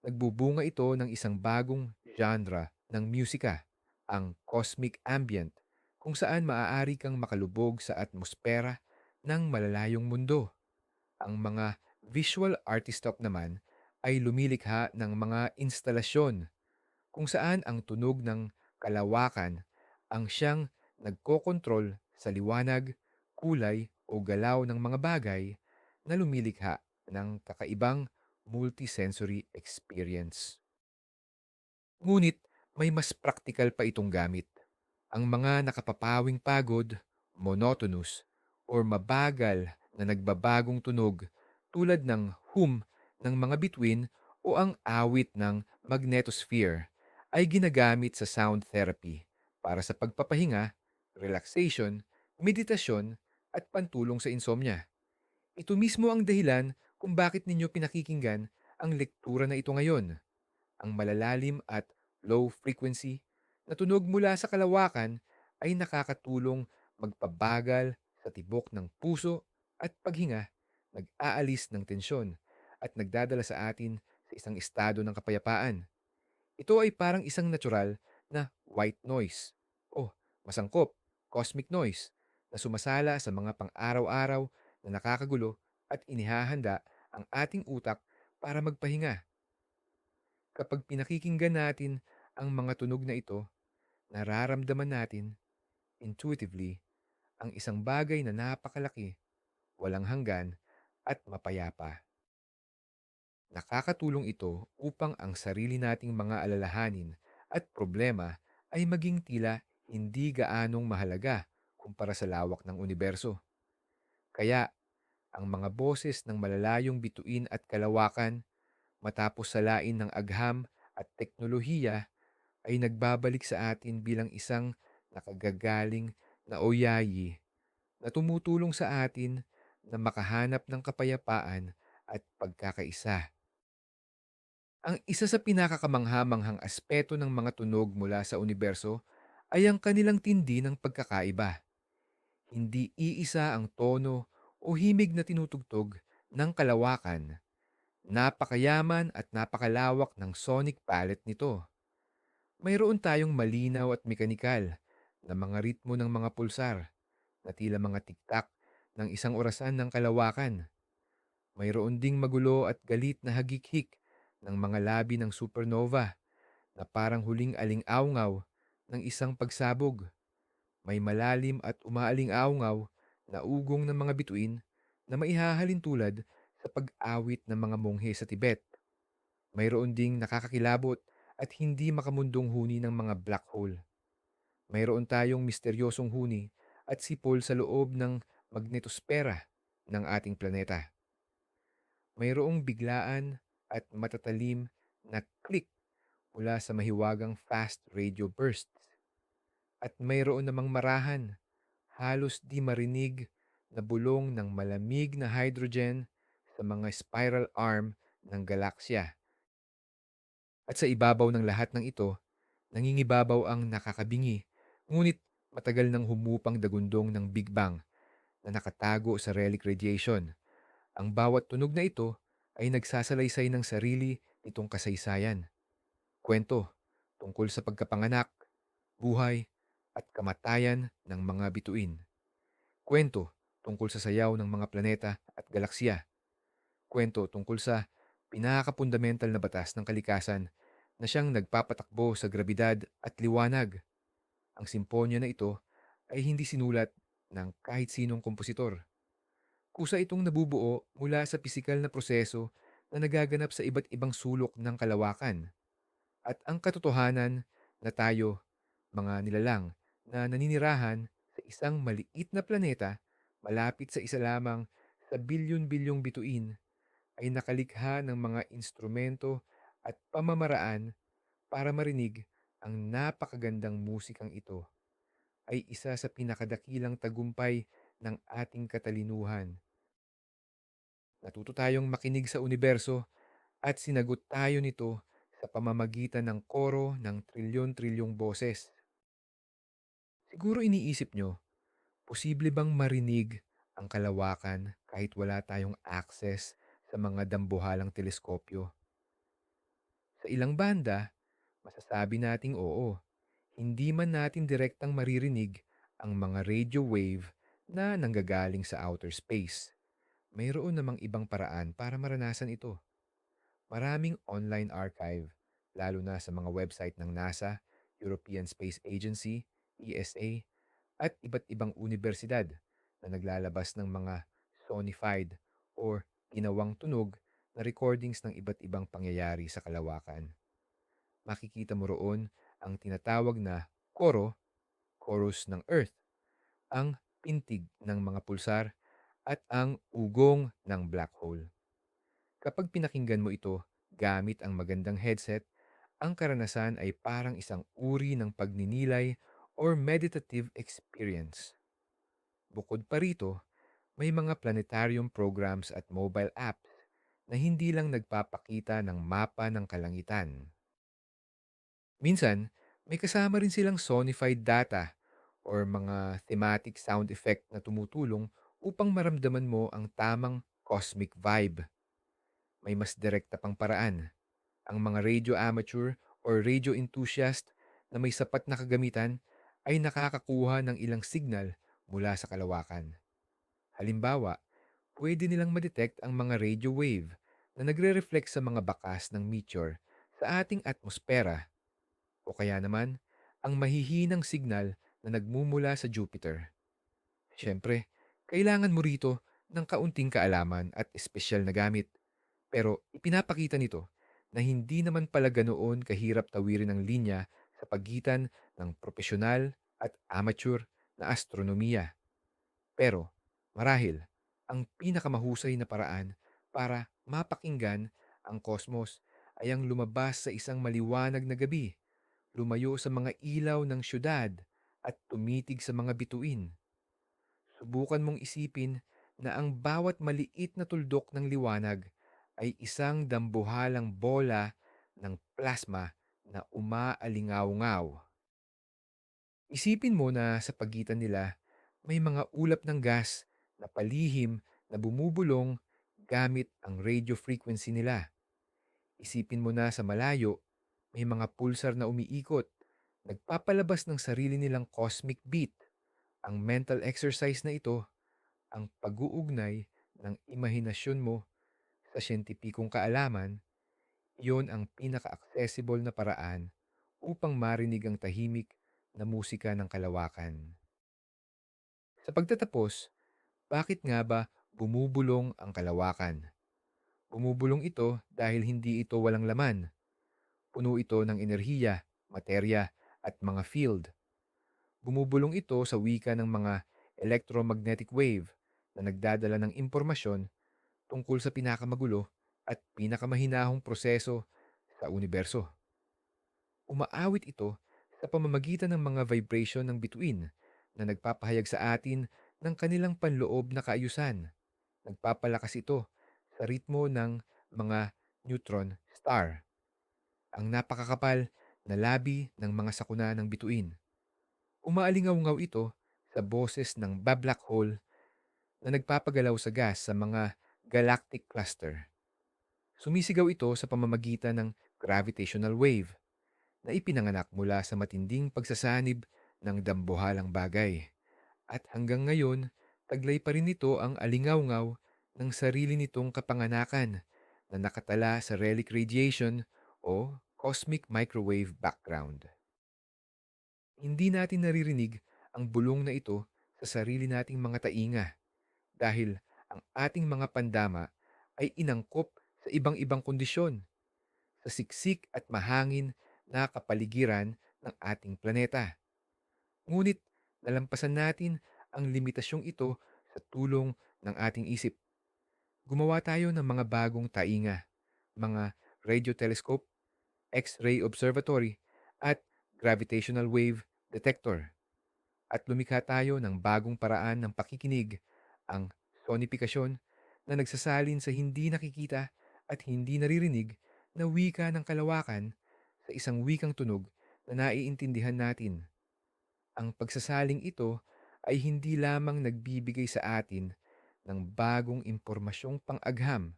S1: Nagbubunga ito ng isang bagong genre ng musika, ang cosmic ambient, kung saan maaari kang makalubog sa atmosfera ng malalayong mundo. Ang mga visual artist naman ay lumilikha ng mga instalasyon kung saan ang tunog ng kalawakan ang siyang nagkokontrol sa liwanag, kulay o galaw ng mga bagay na lumilikha ng kakaibang multisensory experience. Ngunit may mas praktikal pa itong gamit. Ang mga nakapapawing pagod, monotonous, or mabagal na nagbabagong tunog tulad ng hum ng mga bituin o ang awit ng magnetosphere ay ginagamit sa sound therapy para sa pagpapahinga, relaxation, meditasyon at pantulong sa insomnia. Ito mismo ang dahilan kung bakit ninyo pinakikinggan ang lektura na ito ngayon. Ang malalalim at low frequency na tunog mula sa kalawakan ay nakakatulong magpabagal sa tibok ng puso at paghinga, nag-aalis ng tensyon at nagdadala sa atin sa isang estado ng kapayapaan. Ito ay parang isang natural na white noise o masangkop, cosmic noise na sumasala sa mga pang-araw-araw na nakakagulo at inihahanda ang ating utak para magpahinga. Kapag pinakikinggan natin ang mga tunog na ito, nararamdaman natin, intuitively, ang isang bagay na napakalaki, walang hanggan, at mapayapa. Nakakatulong ito upang ang sarili nating mga alalahanin at problema ay maging tila hindi gaanong mahalaga kumpara sa lawak ng universo. Kaya, ang mga boses ng malalayong bituin at kalawakan matapos salain ng agham at teknolohiya ay nagbabalik sa atin bilang isang nakagagaling na oyayi na tumutulong sa atin na makahanap ng kapayapaan at pagkakaisa. Ang isa sa pinakakamangha-manghang aspeto ng mga tunog mula sa universo ay ang kanilang tindi ng pagkakaiba. Hindi iisa ang tono o himig na tinutugtog ng kalawakan. Napakayaman at napakalawak ng sonic palette nito. Mayroon tayong malinaw at mekanikal na mga ritmo ng mga pulsar na tila mga tiktak ng isang orasan ng kalawakan. Mayroon ding magulo at galit na hagik-hik ng mga labi ng supernova na parang huling aling-awngaw ng isang pagsabog. May malalim at umaaling-awngaw na ugong ng mga bituin na maihahalin tulad sa pag-awit ng mga monghe sa Tibet. Mayroon ding nakakakilabot at hindi makamundong huni ng mga black hole. Mayroon tayong misteryosong huni at sipol sa loob ng magnetospera ng ating planeta. Mayroong biglaan at matatalim na click mula sa mahiwagang fast radio bursts. At mayroon namang marahan, halos di marinig na bulong ng malamig na hydrogen sa mga spiral arm ng galaksya. At sa ibabaw ng lahat ng ito, nangingibabaw ang nakakabingi, ngunit matagal nang humupang dagundong ng Big Bang na nakatago sa relic radiation. Ang bawat tunog na ito ay nagsasalaysay ng sarili nitong kasaysayan. Kwento tungkol sa pagkapanganak, buhay, at kamatayan ng mga bituin. Kwento tungkol sa sayaw ng mga planeta at galaksya. Kwento tungkol sa pinakapundamental na batas ng kalikasan na siyang nagpapatakbo sa grabidad at liwanag. Ang simponya na ito ay hindi sinulat ng kahit sinong kompositor. Kusa itong nabubuo mula sa pisikal na proseso na nagaganap sa iba't ibang sulok ng kalawakan. At ang katotohanan na tayo, mga nilalang na naninirahan sa isang maliit na planeta malapit sa isa lamang sa bilyon-bilyong bituin ay nakalikha ng mga instrumento at pamamaraan para marinig ang napakagandang musikang ito ay isa sa pinakadakilang tagumpay ng ating katalinuhan. Natuto tayong makinig sa universo at sinagot tayo nito sa pamamagitan ng koro ng trilyon-trilyong boses. Siguro iniisip nyo, posible bang marinig ang kalawakan kahit wala tayong access sa mga dambuhalang teleskopyo? Sa ilang banda, masasabi nating oo. Hindi man natin direktang maririnig ang mga radio wave na nanggagaling sa outer space. Mayroon namang ibang paraan para maranasan ito. Maraming online archive, lalo na sa mga website ng NASA, European Space Agency, ESA, at iba't ibang universidad na naglalabas ng mga sonified or ginawang tunog na recordings ng iba't ibang pangyayari sa kalawakan. Makikita mo roon ang tinatawag na koro, chorus ng Earth, ang pintig ng mga pulsar, at ang ugong ng black hole. Kapag pinakinggan mo ito gamit ang magandang headset, ang karanasan ay parang isang uri ng pagninilay or meditative experience. Bukod pa rito, may mga planetarium programs at mobile apps na hindi lang nagpapakita ng mapa ng kalangitan. Minsan, may kasama rin silang sonified data or mga thematic sound effect na tumutulong upang maramdaman mo ang tamang cosmic vibe. May mas direkta pang paraan. Ang mga radio amateur or radio enthusiast na may sapat na kagamitan ay nakakakuha ng ilang signal mula sa kalawakan. Halimbawa, pwede nilang madetect ang mga radio wave na nagre-reflect sa mga bakas ng meteor sa ating atmosfera o kaya naman ang mahihinang signal na nagmumula sa Jupiter. Siyempre, kailangan mo rito ng kaunting kaalaman at espesyal na gamit. Pero ipinapakita nito na hindi naman pala ganoon kahirap tawirin ang linya sa pagitan ng profesional at amateur na astronomiya. Pero marahil, ang pinakamahusay na paraan para mapakinggan ang kosmos ay ang lumabas sa isang maliwanag na gabi, lumayo sa mga ilaw ng syudad at tumitig sa mga bituin. Subukan mong isipin na ang bawat maliit na tuldok ng liwanag ay isang dambuhalang bola ng plasma na umaalingaw-ngaw. Isipin mo na sa pagitan nila may mga ulap ng gas na palihim na bumubulong gamit ang radio frequency nila. Isipin mo na sa malayo may mga pulsar na umiikot, nagpapalabas ng sarili nilang cosmic beat. Ang mental exercise na ito, ang pag-uugnay ng imahinasyon mo sa siyentipikong kaalaman, iyon ang pinaka-accessible na paraan upang marinig ang tahimik na musika ng kalawakan. Sa pagtatapos, bakit nga ba bumubulong ang kalawakan? Bumubulong ito dahil hindi ito walang laman. Puno ito ng enerhiya, materya, at mga field. Bumubulong ito sa wika ng mga electromagnetic wave na nagdadala ng impormasyon tungkol sa pinakamagulo at pinakamahinahong proseso sa universo. Umaawit ito sa pamamagitan ng mga vibration ng bituin na nagpapahayag sa atin ng kanilang panloob na kaayusan. Nagpapalakas ito sa ritmo ng mga neutron star, ang napakakapal na labi ng mga sakuna ng bituin. Umaalingaw ito sa boses ng black hole na nagpapagalaw sa gas sa mga galactic cluster. Sumisigaw ito sa pamamagitan ng gravitational wave na ipinanganak mula sa matinding pagsasanib ng dambuhalang bagay. At hanggang ngayon, taglay pa rin nito ang alingawngaw ng sarili nitong kapanganakan na nakatala sa relic radiation o cosmic microwave background. Hindi natin naririnig ang bulong na ito sa sarili nating mga tainga dahil ang ating mga pandama ay inangkop sa ibang-ibang kondisyon, sa siksik at mahangin na kapaligiran ng ating planeta. Ngunit nalampasan natin ang limitasyong ito sa tulong ng ating isip. Gumawa tayo ng mga bagong tainga, mga radio telescope, X-ray observatory, at gravitational wave detector. At lumikha tayo ng bagong paraan ng pakikinig, ang sonifikasyon na nagsasalin sa hindi nakikita at hindi naririnig na wika ng kalawakan sa isang wikang tunog na naiintindihan natin. Ang pagsasaling ito ay hindi lamang nagbibigay sa atin ng bagong impormasyong pang-agham,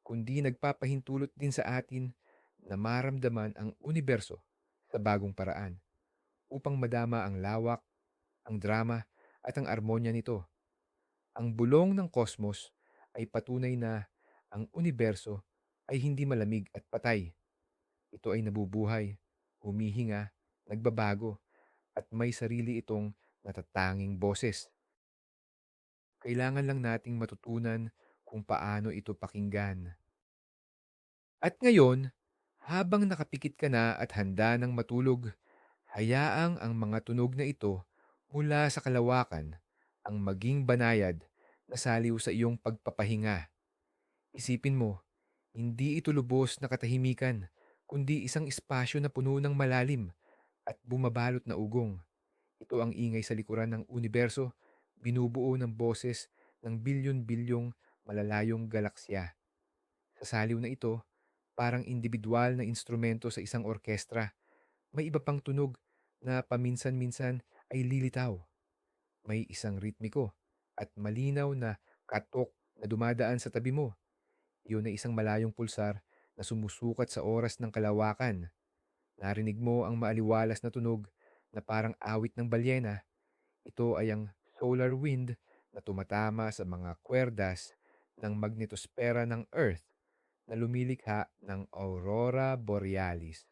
S1: kundi nagpapahintulot din sa atin na maramdaman ang universo sa bagong paraan upang madama ang lawak, ang drama at ang armonya nito. Ang bulong ng kosmos ay patunay na ang universo ay hindi malamig at patay. Ito ay nabubuhay, humihinga, nagbabago, at may sarili itong natatanging boses. Kailangan lang nating matutunan kung paano ito pakinggan. At ngayon, habang nakapikit ka na at handa ng matulog, hayaang ang mga tunog na ito mula sa kalawakan ang maging banayad na saliw sa iyong pagpapahinga. Isipin mo, hindi ito lubos na katahimikan, kundi isang espasyo na puno ng malalim at bumabalot na ugong. Ito ang ingay sa likuran ng universo, binubuo ng boses ng bilyon-bilyong malalayong galaksya. Sa saliw na ito, parang individual na instrumento sa isang orkestra, may iba pang tunog na paminsan-minsan ay lilitaw. May isang ritmiko at malinaw na katok na dumadaan sa tabi mo. Iyon ay isang malayong pulsar na sumusukat sa oras ng kalawakan. Narinig mo ang maaliwalas na tunog na parang awit ng balyena. Ito ay ang solar wind na tumatama sa mga kwerdas ng magnetospera ng Earth na lumilikha ng aurora borealis.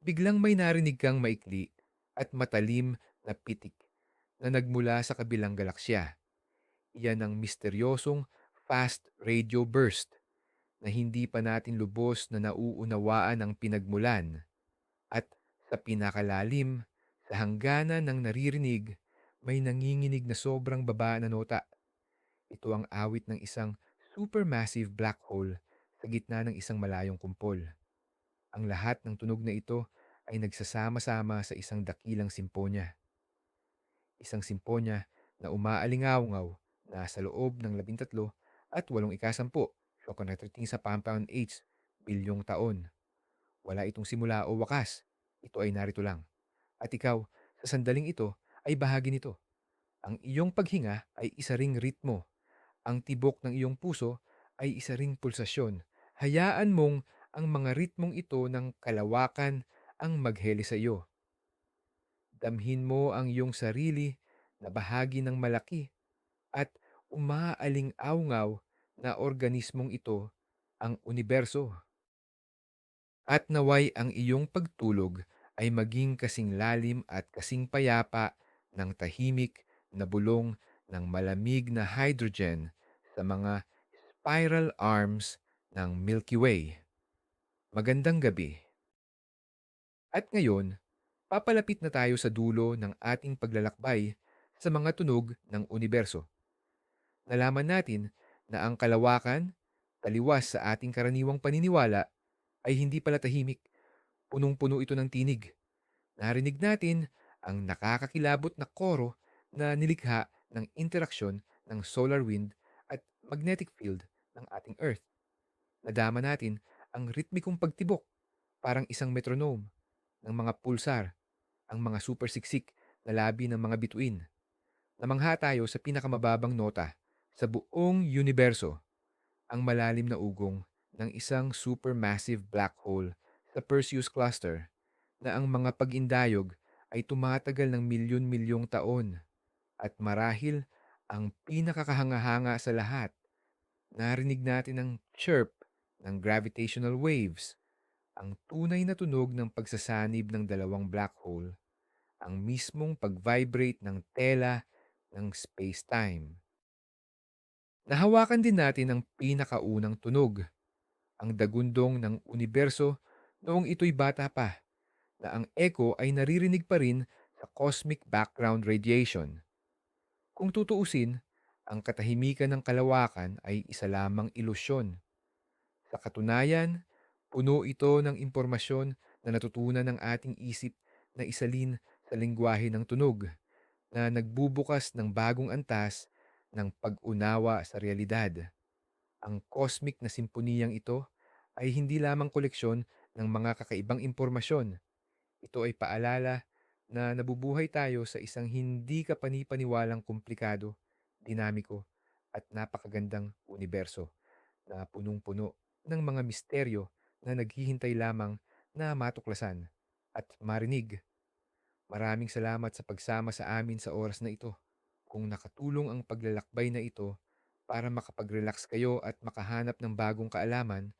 S1: Biglang may narinig kang maikli at matalim na pitik na nagmula sa kabilang galaksya. Iyan ang misteryosong fast radio burst na hindi pa natin lubos na nauunawaan ang pinagmulan. At sa pinakalalim, sa hangganan ng naririnig, may nanginginig na sobrang baba na nota. Ito ang awit ng isang supermassive black hole sa gitna ng isang malayong kumpol. Ang lahat ng tunog na ito ay nagsasama-sama sa isang dakilang simponya. Isang simponya na umaalingaw na sa loob ng 13 at 8 connecting sa compound age, bilyong taon. Wala itong simula o wakas. Ito ay narito lang. At ikaw, sa sandaling ito, ay bahagi nito. Ang iyong paghinga ay isa ring ritmo. Ang tibok ng iyong puso ay isa ring pulsasyon. Hayaan mong ang mga ritmong ito ng kalawakan ang magheli sa iyo. Damhin mo ang iyong sarili na bahagi ng malaki at umaaling-awngaw na organismong ito, ang universo. At naway ang iyong pagtulog ay maging kasing lalim at kasing payapa ng tahimik na bulong ng malamig na hydrogen sa mga spiral arms ng Milky Way. Magandang gabi. At ngayon, papalapit na tayo sa dulo ng ating paglalakbay sa mga tunog ng universo. Nalaman natin na ang kalawakan, taliwas sa ating karaniwang paniniwala, ay hindi pala tahimik. punong-puno ito ng tinig. Narinig natin ang nakakakilabot na koro na nilikha ng interaksyon ng solar wind at magnetic field ng ating Earth. Nadama natin ang ritmikong pagtibok, parang isang metronome ng mga pulsar, ang mga super siksik na labi ng mga bituin. Namangha tayo sa pinakamababang nota sa buong universo, ang malalim na ugong ng isang supermassive black hole sa Perseus Cluster, na ang mga pag-indayog ay tumatagal ng milyon-milyong taon. At marahil ang pinakakahanga-hanga sa lahat, narinig natin ang chirp ng gravitational waves, ang tunay na tunog ng pagsasanib ng dalawang black hole, ang mismong pag-vibrate ng tela ng space-time. Nahawakan din natin ang pinakaunang tunog, ang dagundong ng universo noong ito'y bata pa, na ang echo ay naririnig pa rin sa cosmic background radiation. Kung tutuusin, ang katahimikan ng kalawakan ay isa lamang ilusyon. Sa katunayan, puno ito ng impormasyon na natutunan ng ating isip na isalin sa lengguwahe ng tunog, na nagbubukas ng bagong antas ng pag-unawa sa realidad. Ang cosmic na simponiyang ito ay hindi lamang koleksyon ng mga kakaibang impormasyon. Ito ay paalala na nabubuhay tayo sa isang hindi kapanipaniwalang komplikado, dinamiko, at napakagandang universo na punong-puno ng mga misteryo na naghihintay lamang na matuklasan at marinig. Maraming salamat sa pagsama sa amin sa oras na ito. Kung nakatulong ang paglalakbay na ito para makapag-relax kayo at makahanap ng bagong kaalaman,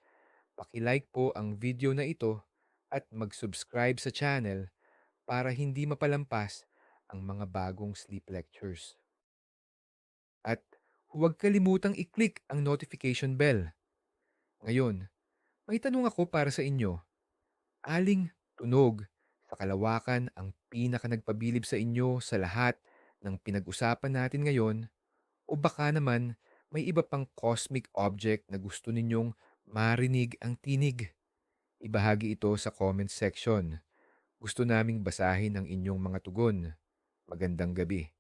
S1: paki-like po ang video na ito at mag-subscribe sa channel para hindi mapalampas ang mga bagong sleep lectures. At huwag kalimutang i-click ang notification bell. Ngayon, may tanong ako para sa inyo. Aling tunog sa kalawakan ang pinaka nagpabilib sa inyo sa lahat ng pinag-usapan natin ngayon? O baka naman may iba pang cosmic object na gusto ninyong marinig ang tinig? Ibahagi ito sa comment section. Gusto naming basahin ang inyong mga tugon. Magandang gabi.